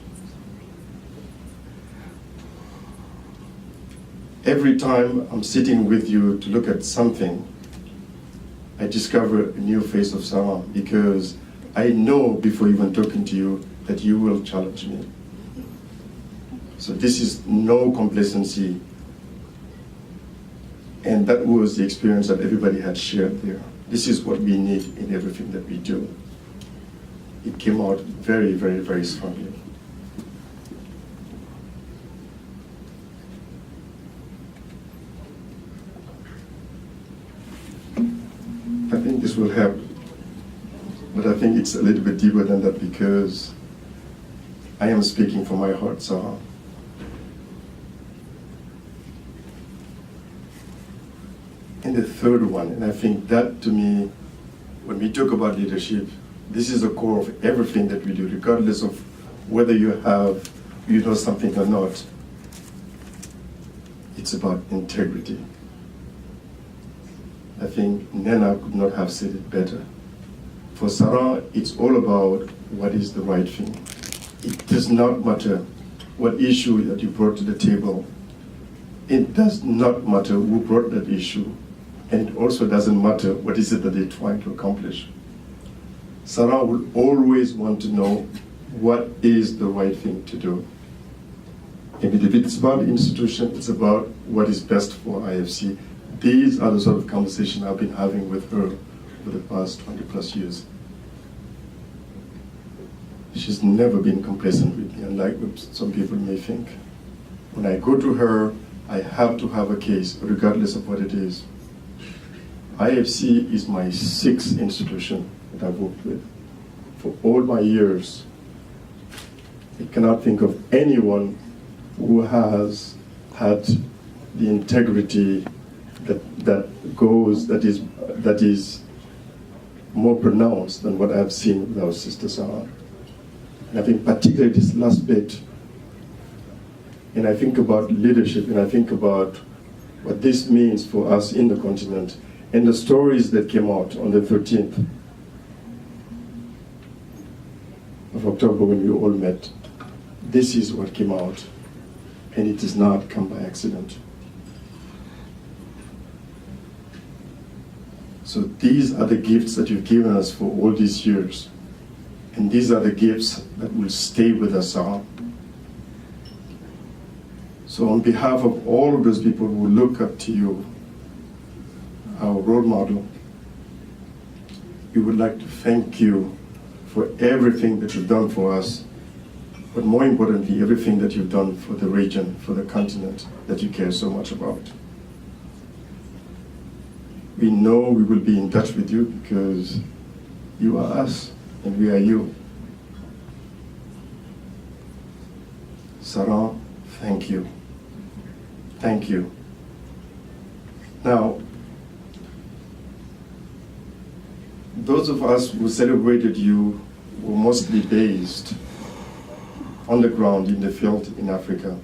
Every time I'm sitting with you to look at something, I discover a new face of Sarah, because I know before even talking to you that you will challenge me. So this is no complacency. And that was the experience that everybody had shared there. This is what we need in everything that we do. It came out very, very, very strongly. I think this will help, but I think it's a little bit deeper than that, because I am speaking from my heart, Sarah. And the third one, and I think that to me, when we talk about leadership, this is the core of everything that we do, regardless of whether you know something or not. It's about integrity. I think Nena could not have said it better. For Sarah, it's all about what is the right thing. It does not matter what issue that you brought to the table. It does not matter who brought that issue. And it also doesn't matter what is it that they're trying to accomplish. Sarah will always want to know what is the right thing to do. And if it's about the institution, it's about what is best for IFC. These are the sort of conversations I've been having with her for the past 20 plus years. She's never been complacent with me, unlike what some people may think. When I go to her, I have to have a case, regardless of what it is. IFC is my 6th institution that I've worked with. For all my years, I cannot think of anyone who has had the integrity that is more pronounced than what I've seen with our sister Sarah. And I think particularly this last bit, and I think about leadership, and I think about what this means for us in the continent, and the stories that came out on the 13th of October when we all met. This is what came out, and it does not come by accident. So these are the gifts that you've given us for all these years. And these are the gifts that will stay with us all. So on behalf of all of those people who look up to you, our role model, we would like to thank you for everything that you've done for us, but more importantly, everything that you've done for the region, for the continent that you care so much about. We know we will be in touch with you because you are us and we are you. Sarah, thank you. Thank you. Now, those of us who celebrated you were mostly based on the ground in the field in Africa.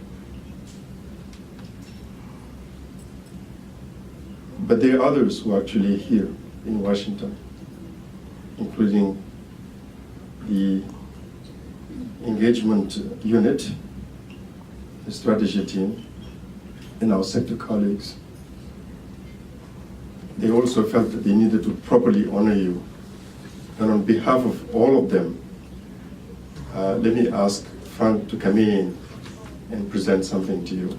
But there are others who are actually here in Washington, including the engagement unit, the strategy team, and our sector colleagues. They also felt that they needed to properly honor you. And on behalf of all of them, let me ask Frank to come in and present something to you.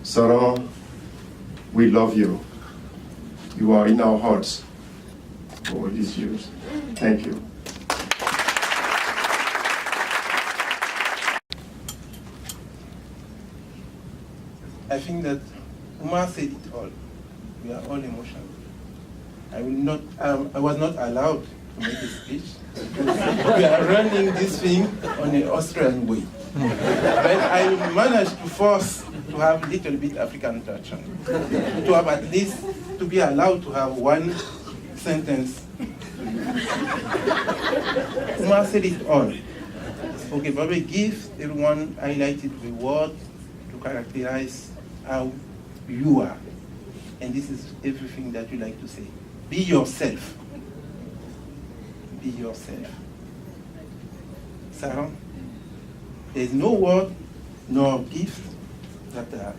Sarah, we love you. You are in our hearts for all these years. Thank you. I think that Umar said it all. We are all emotional. I was not allowed to make a speech. We are running this thing on an Austrian way. But I managed to force to have a little bit African touch on it. To have at least, to be allowed to have one sentence. Umar said it all. Okay, Bobby gives everyone highlighted the word to characterize how you are. And this is everything that you like to say. Be yourself. Be yourself. Sarah, there is no word nor gift that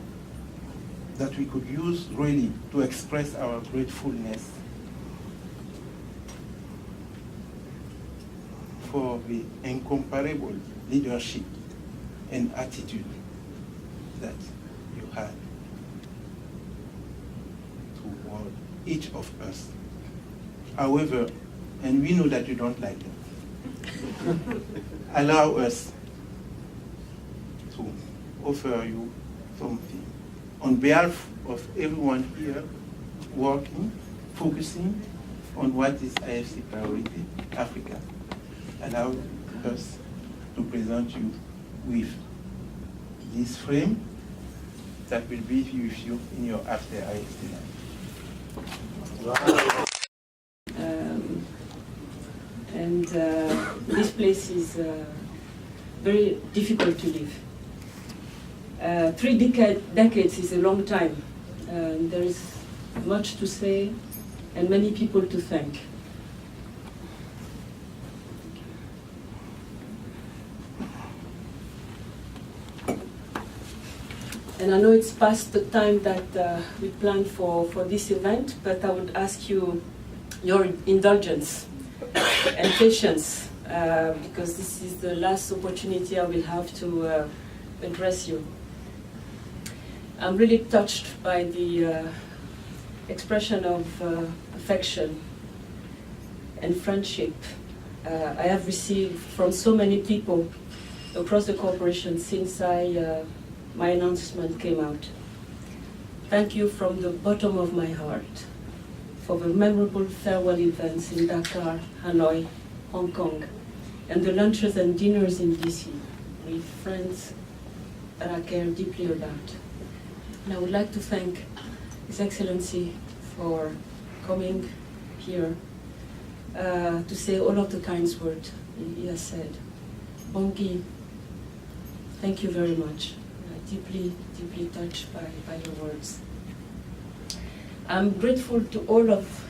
we could use really to express our gratefulness for the incomparable leadership and attitude that you had toward each of us. However, and we know that you don't like that, allow us to offer you something on behalf of everyone here working, focusing on what is IFC priority, Africa. Allow us to present you with this frame that will be with you in your after IFC life. This place is very difficult to live. 3 decades is a long time. There is much to say and many people to thank. And I know it's past the time that we planned for this event, but I would ask you your indulgence and patience, because this is the last opportunity I will have to address you. I'm really touched by the expression of affection and friendship I have received from so many people across the corporation since my announcement came out. Thank you from the bottom of my heart for the memorable farewell events in Dakar, Hanoi, Hong Kong, and the lunches and dinners in DC with friends that I care deeply about. And I would like to thank His Excellency for coming here to say all of the kind words he has said. Bongi, thank you very much. Deeply, deeply touched by your words. I'm grateful to all of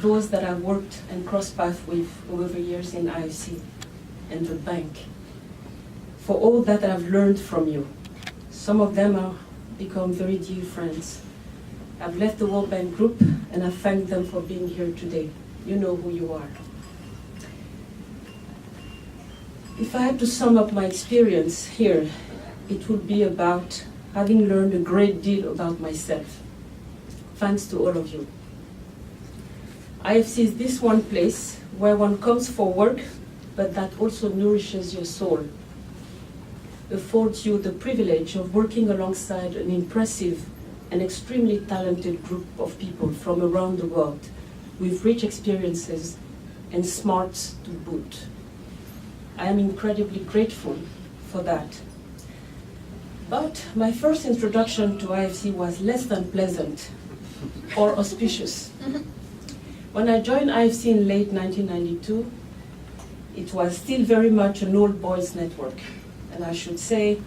those that I've worked and crossed paths with over the years in IFC and the bank, for all that I've learned from you. Some of them have become very dear friends. I've left the World Bank Group and I thank them for being here today. You know who you are. If I had to sum up my experience here, it would be about having learned a great deal about myself. Thanks to all of you. IFC is this one place where one comes for work, but that also nourishes your soul, affords you the privilege of working alongside an impressive and extremely talented group of people from around the world with rich experiences and smarts to boot. I am incredibly grateful for that. But my first introduction to IFC was less than pleasant or auspicious. When I joined IFC in late 1992, it was still very much an old boys network, and I should say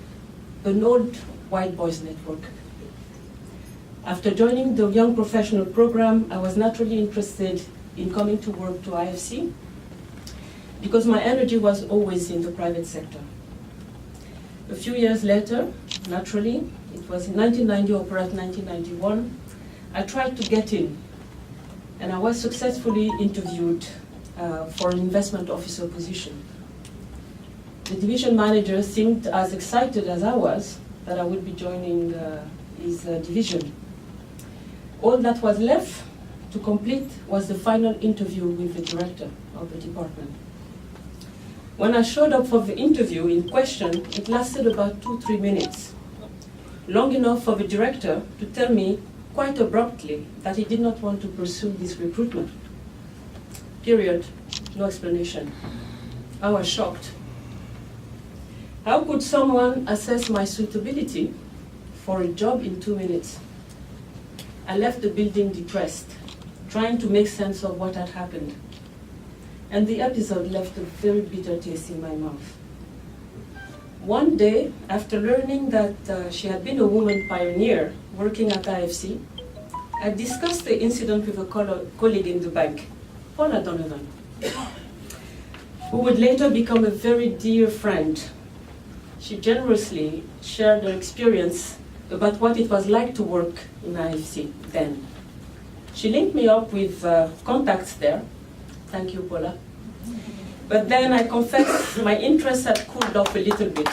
an old white boys network. After joining the Young Professional Program, I was naturally interested in coming to work to IFC because my energy was always in the private sector. A few years later, naturally, it was in 1990 or perhaps 1991, I tried to get in, and I was successfully interviewed for an investment officer position. The division manager seemed as excited as I was that I would be joining his division. All that was left to complete was the final interview with the director of the department. When I showed up for the interview in question, it lasted about 2-3 minutes, long enough for the director to tell me quite abruptly that he did not want to pursue this recruitment. Period. No explanation. I was shocked. How could someone assess my suitability for a job in 2 minutes? I left the building depressed, trying to make sense of what had happened. And the episode left a very bitter taste in my mouth. One day, after learning that she had been a woman pioneer working at IFC, I discussed the incident with a colleague in the bank, Paula Donovan, who would later become a very dear friend. She generously shared her experience about what it was like to work in IFC then. She linked me up with contacts there. Thank you, Paula. But then I confess my interest had cooled off a little bit.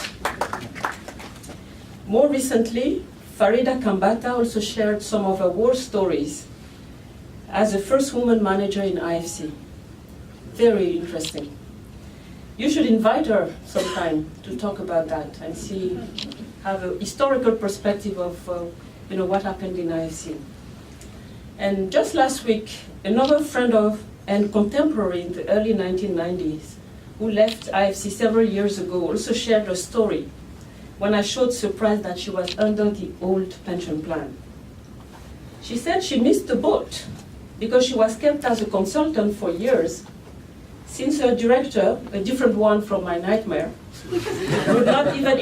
More recently, Farida Kambata also shared some of her war stories as the first woman manager in IFC. Very interesting. You should invite her sometime to talk about that and have a historical perspective of what happened in IFC. And just last week, another friend of and contemporary in the early 1990s who left IFC several years ago also shared her story when I showed surprise that she was under the old pension plan. She said she missed the boat because she was kept as a consultant for years, since her director, a different one from my nightmare, would not even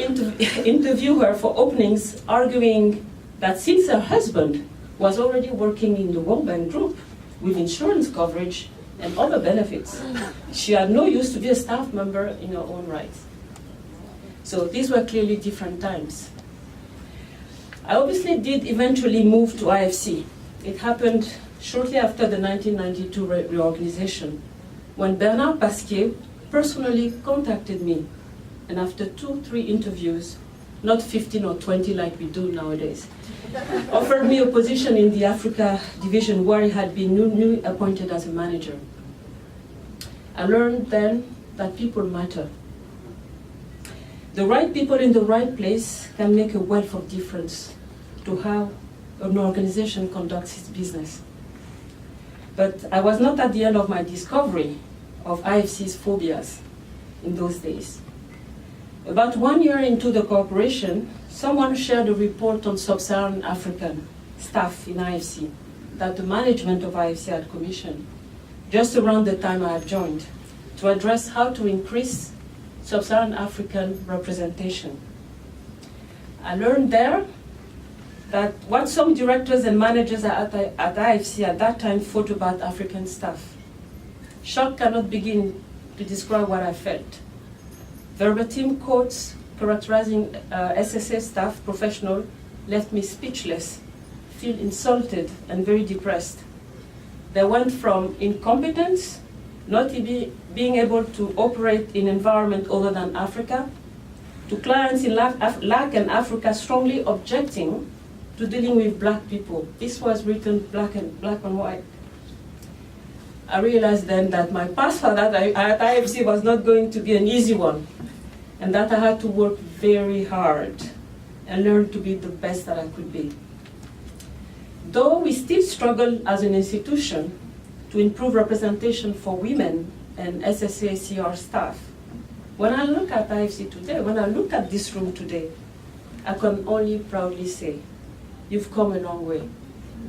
interview her for openings, arguing that since her husband was already working in the World Bank Group with insurance coverage and other benefits, she had no use to be a staff member in her own right. So these were clearly different times. I obviously did eventually move to IFC. It happened shortly after the 1992 reorganization, when Bernard Pasquier personally contacted me, and after 2-3 interviews, not 15 or 20 like we do nowadays, offered me a position in the Africa division where he had been newly appointed as a manager. I learned then that people matter. The right people in the right place can make a wealth of difference to how an organization conducts its business. But I was not at the end of my discovery of IFC's phobias. in those days. About 1 year into the cooperation, someone shared a report on sub-Saharan African staff in IFC that the management of IFC had commissioned just around the time I had joined to address how to increase sub-Saharan African representation. I learned there that what some directors and managers at IFC at that time thought about African staff. Shock cannot begin to describe what I felt. Verbatim quotes characterizing SSA staff professional left me speechless, feel insulted and very depressed. They went from incompetence, not being able to operate in environment other than Africa, to clients in LAC and Africa strongly objecting to dealing with black people. This was written black and white. I realized then that my path at IFC was not going to be an easy one, and that I had to work very hard and learn to be the best that I could be. Though we still struggle as an institution to improve representation for women and SSA-CR staff, when I look at IFC today, when I look at this room today, I can only proudly say, you've come a long way.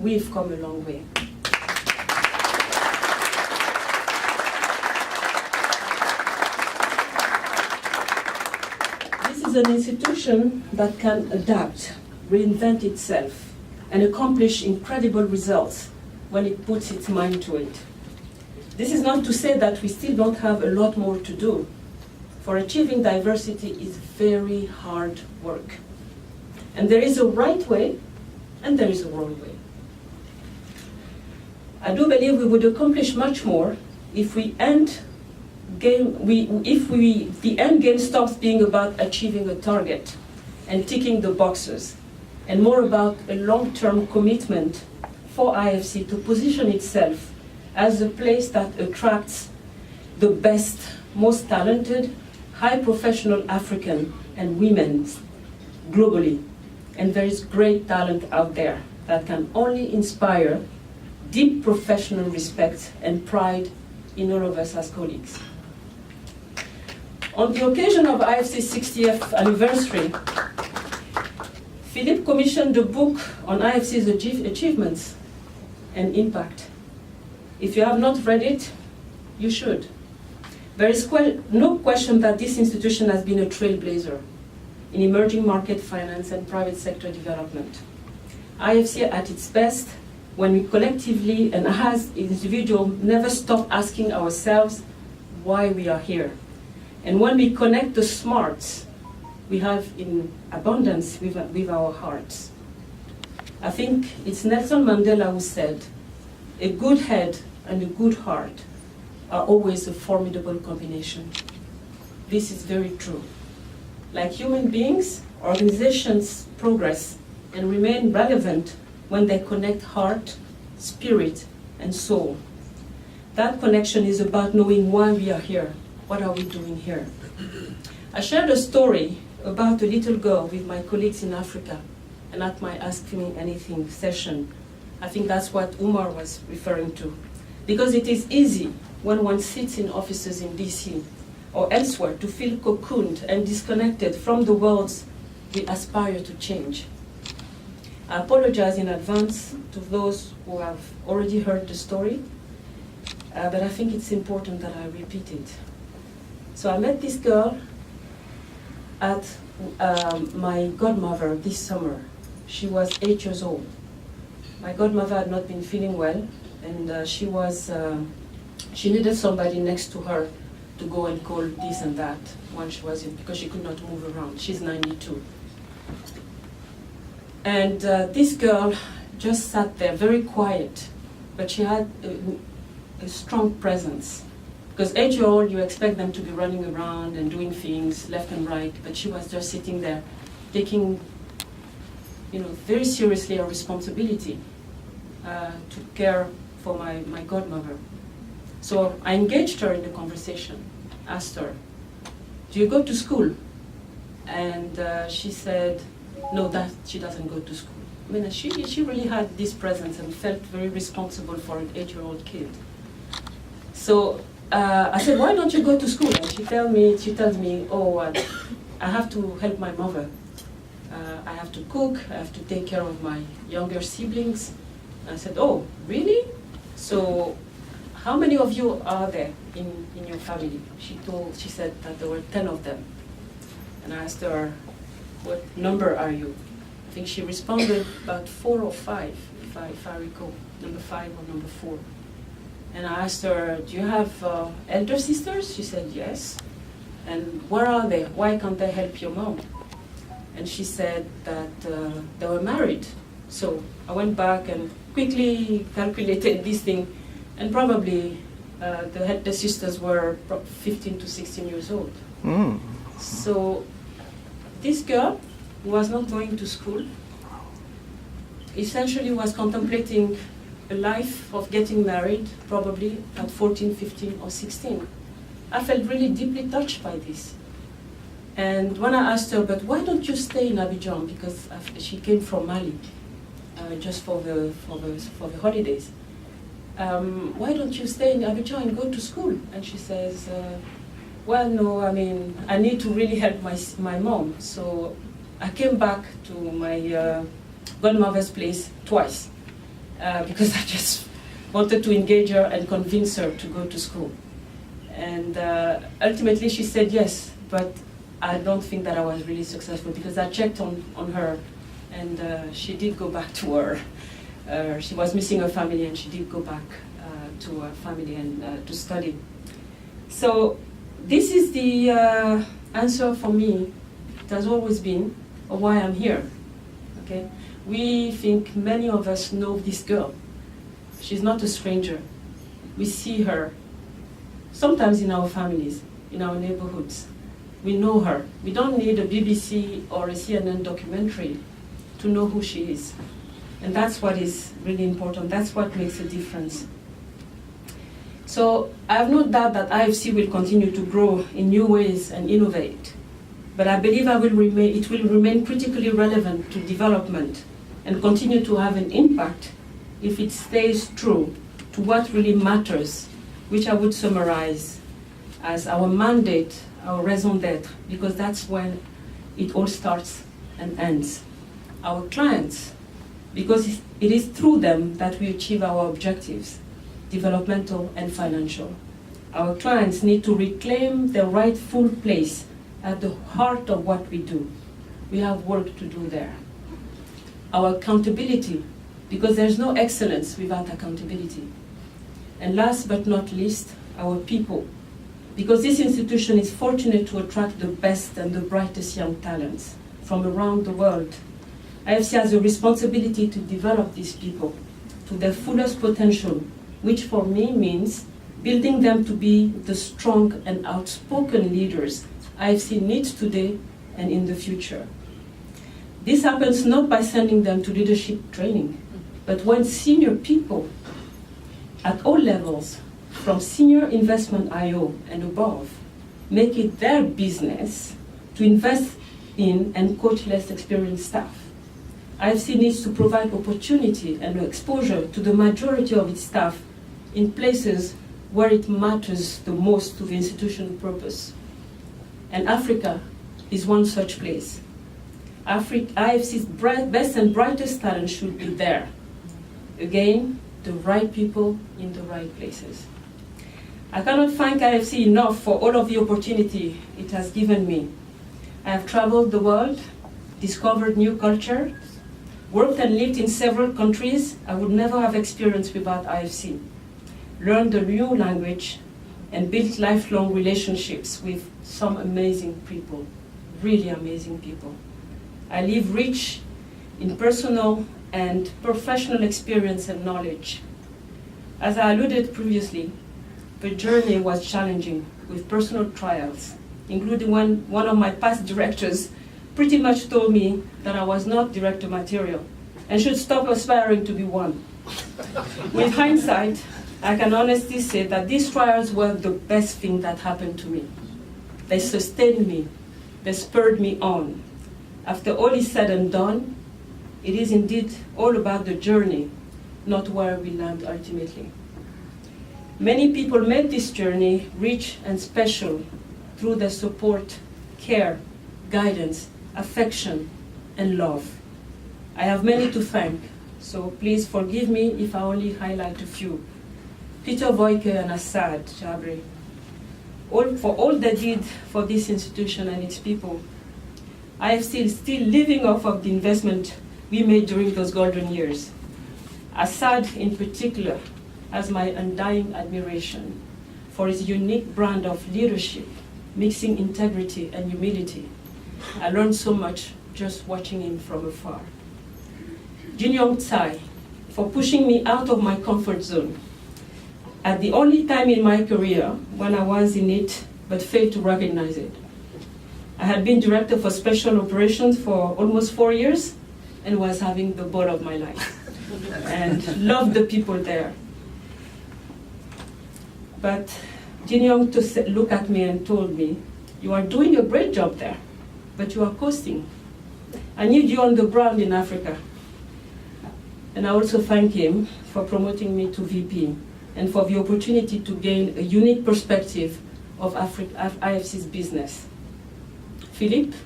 We've come a long way. This is an institution that can adapt, reinvent itself, and accomplish incredible results when it puts its mind to it. This is not to say that we still don't have a lot more to do, for achieving diversity is very hard work. And there is a right way, and there is a wrong way. I do believe we would accomplish much more if the end game stops being about achieving a target and ticking the boxes, and more about a long-term commitment for IFC to position itself as a place that attracts the best, most talented, high professional African and women globally. And there is great talent out there that can only inspire deep professional respect and pride in all of us as colleagues. On the occasion of IFC's 60th anniversary, Philippe commissioned a book on IFC's achievements and impact. If you have not read it, you should. There is no question that this institution has been a trailblazer in emerging market finance and private sector development. IFC at its best, when we collectively and as individuals never stop asking ourselves why we are here. And when we connect the smarts we have in abundance with our hearts. I think it's Nelson Mandela who said, a good head and a good heart are always a formidable combination. This is very true. Like human beings, organizations progress and remain relevant when they connect heart, spirit, and soul. That connection is about knowing why we are here. What are we doing here? I shared a story about a little girl with my colleagues in Africa and at my Ask Me Anything session. I think that's what Umar was referring to. Because it is easy when one sits in offices in DC or elsewhere to feel cocooned and disconnected from the worlds we aspire to change. I apologize in advance to those who have already heard the story, but I think it's important that I repeat it. So I met this girl at my godmother this summer. She was 8 years old. My godmother had not been feeling well, and she needed somebody next to her to go and call this and that when she was in, because she could not move around. She's 92. And this girl just sat there, very quiet, but she had a strong presence. Because 8-year-old, you expect them to be running around and doing things left and right, but she was just sitting there, taking, very seriously her responsibility to care for my godmother. So I engaged her in the conversation, asked her, do you go to school? And she said, no, that she doesn't go to school. I mean, she really had this presence and felt very responsible for an 8-year-old kid. So I said, why don't you go to school? And she tells me, oh, I have to help my mother. I have to cook, I have to take care of my younger siblings. And I said, oh, really? So how many of you are there in your family? She said that there were 10 of them. And I asked her, what number are you? I think she responded about 4 or 5, if I recall, number 5 or number 4. And I asked her, do you have elder sisters? She said, yes. And where are they? Why can't they help your mom? And she said that they were married. So I went back and quickly calculated this thing, and probably the sisters were 15 to 16 years old. Mm. So this girl who was not going to school essentially was contemplating a life of getting married, probably at 14, 15, or 16. I felt really deeply touched by this. And when I asked her, but why don't you stay in Abidjan? Because she came from Mali, just for the holidays. Why don't you stay in Abidjan and go to school? And she says, well, no, I mean, I need to really help my mom. So I came back to my godmother's place twice, because I just wanted to engage her and convince her to go to school. And ultimately she said yes, but I don't think that I was really successful, because I checked on her, and she did go back to her. She was missing her family, and she did go back to her family and to study. So this is the answer for me. It has always been why I'm here. Okay, we think many of us know this girl. She's not a stranger. We see her sometimes in our families, in our neighborhoods. We know her. We don't need a BBC or a CNN documentary to know who she is. And that's what is really important. That's what makes a difference. So I have no doubt that IFC will continue to grow in new ways and innovate. But I believe it will remain critically relevant to development and continue to have an impact if it stays true to what really matters, which I would summarize as our mandate, our raison d'être, because that's when it all starts and ends. Our clients, because it is through them that we achieve our objectives, developmental and financial. Our clients need to reclaim their rightful place at the heart of what we do. We have work to do there. Our accountability, because there's no excellence without accountability. And last but not least, our people, because this institution is fortunate to attract the best and the brightest young talents from around the world. IFC has a responsibility to develop these people to their fullest potential, which for me means building them to be the strong and outspoken leaders IFC needs today and in the future. This happens not by sending them to leadership training, but when senior people at all levels, from senior investment IO and above, make it their business to invest in and coach less experienced staff. IFC needs to provide opportunity and exposure to the majority of its staff in places where it matters the most to the institutional purpose. And Africa is one such place. IFC's best and brightest talent should be there. Again, the right people in the right places. I cannot thank IFC enough for all of the opportunity it has given me. I have traveled the world, discovered new cultures, worked and lived in several countries I would never have experienced without IFC, learned a new language, and built lifelong relationships with some amazing people, really amazing people. I live rich in personal and professional experience and knowledge. As I alluded previously, the journey was challenging with personal trials, including when one of my past directors pretty much told me that I was not director material and should stop aspiring to be one. With hindsight, I can honestly say that these trials were the best thing that happened to me. They sustained me, they spurred me on. After all is said and done, it is indeed all about the journey, not where we land ultimately. Many people made this journey rich and special through their support, care, guidance, affection, and love. I have many to thank, so please forgive me if I only highlight a few. Peter Voike and Assad Jabri, for all they did for this institution and its people. IFC is still living off of the investment we made during those golden years. Assad, in particular, has my undying admiration for his unique brand of leadership, mixing integrity and humility. I learned so much just watching him from afar. Jin Yong Tsai, for pushing me out of my comfort zone. At the only time in my career when I was in it, but failed to recognize it. I had been director for special operations for almost 4 years and was having the ball of my life and loved the people there. But Jin Yong looked at me and told me, "You are doing a great job there, but you are coasting. I need you on the ground in Africa." And I also thank him for promoting me to VP and for the opportunity to gain a unique perspective of IFC's business. Philippe,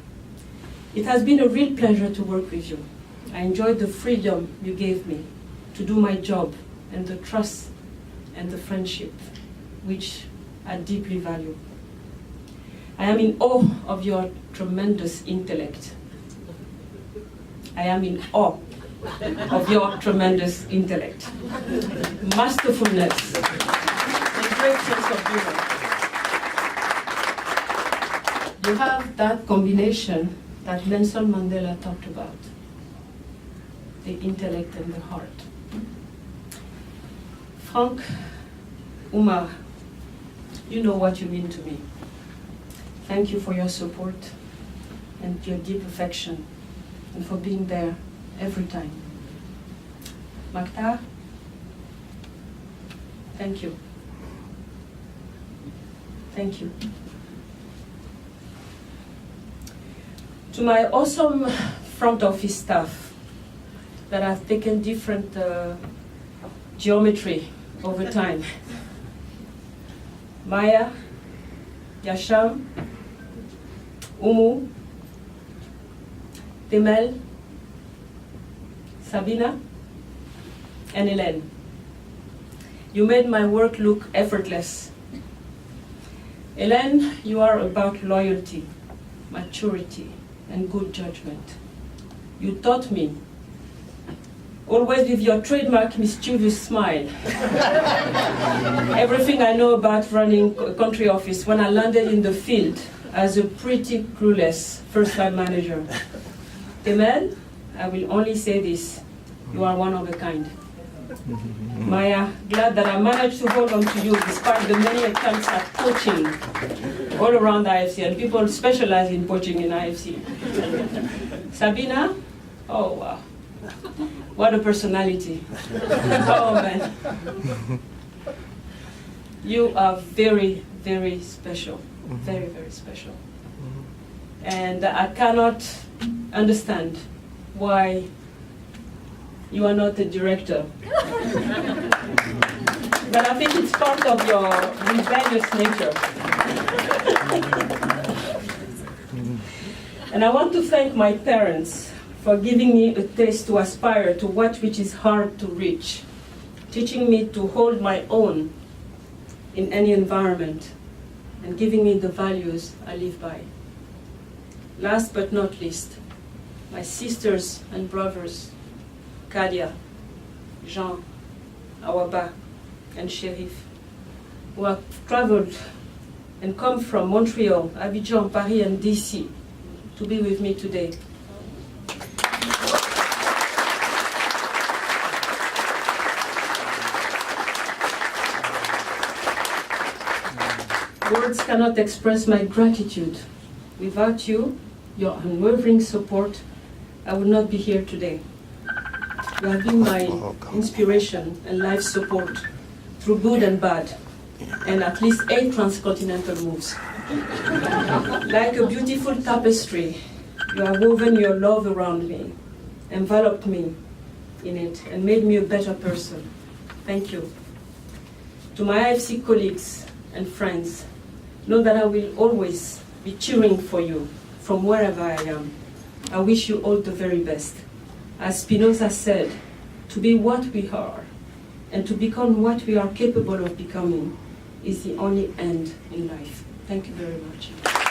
it has been a real pleasure to work with you. I enjoyed the freedom you gave me to do my job and the trust and the friendship, which I deeply value. I am in awe of your tremendous intellect. I am in awe of your tremendous intellect, masterfulness, and great sense of humor. You have that combination that Nelson Mandela talked about, the intellect and the heart. Frank, Umar, you know what you mean to me. Thank you for your support and your deep affection, and for being there every time. Maktar, thank you. Thank you. To my awesome front office staff that have taken different geometry over time. Maya, Yasham, Umu, Temel, Sabina, and Hélène. You made my work look effortless. Hélène, you are about loyalty, maturity, and good judgment. You taught me, always with your trademark mischievous smile, everything I know about running a country office when I landed in the field as a pretty clueless first-time manager. Temel, I will only say this, you are one of a kind. Maya, glad that I managed to hold on to you despite the many attempts at poaching all around IFC, and people specialize in poaching in IFC. Sabina, oh wow, what a personality. Oh man. You are very, very special, very, very special. And I cannot understand why you are not a director. But I think it's part of your rebellious nature. And I want to thank my parents for giving me a taste to aspire to which is hard to reach, teaching me to hold my own in any environment, and giving me the values I live by. Last but not least, my sisters and brothers, Kadia, Jean, Awaba, and Sherif, who have traveled and come from Montreal, Abidjan, Paris, and DC to be with me today. Words cannot express my gratitude. Without you, your unwavering support, I would not be here today. You have been my inspiration and life support through good and bad, and at least 8 transcontinental moves. Like a beautiful tapestry, you have woven your love around me, enveloped me in it, and made me a better person. Thank you. To my IFC colleagues and friends, know that I will always be cheering for you from wherever I am. I wish you all the very best. As Spinoza said, to be what we are and to become what we are capable of becoming is the only end in life. Thank you very much.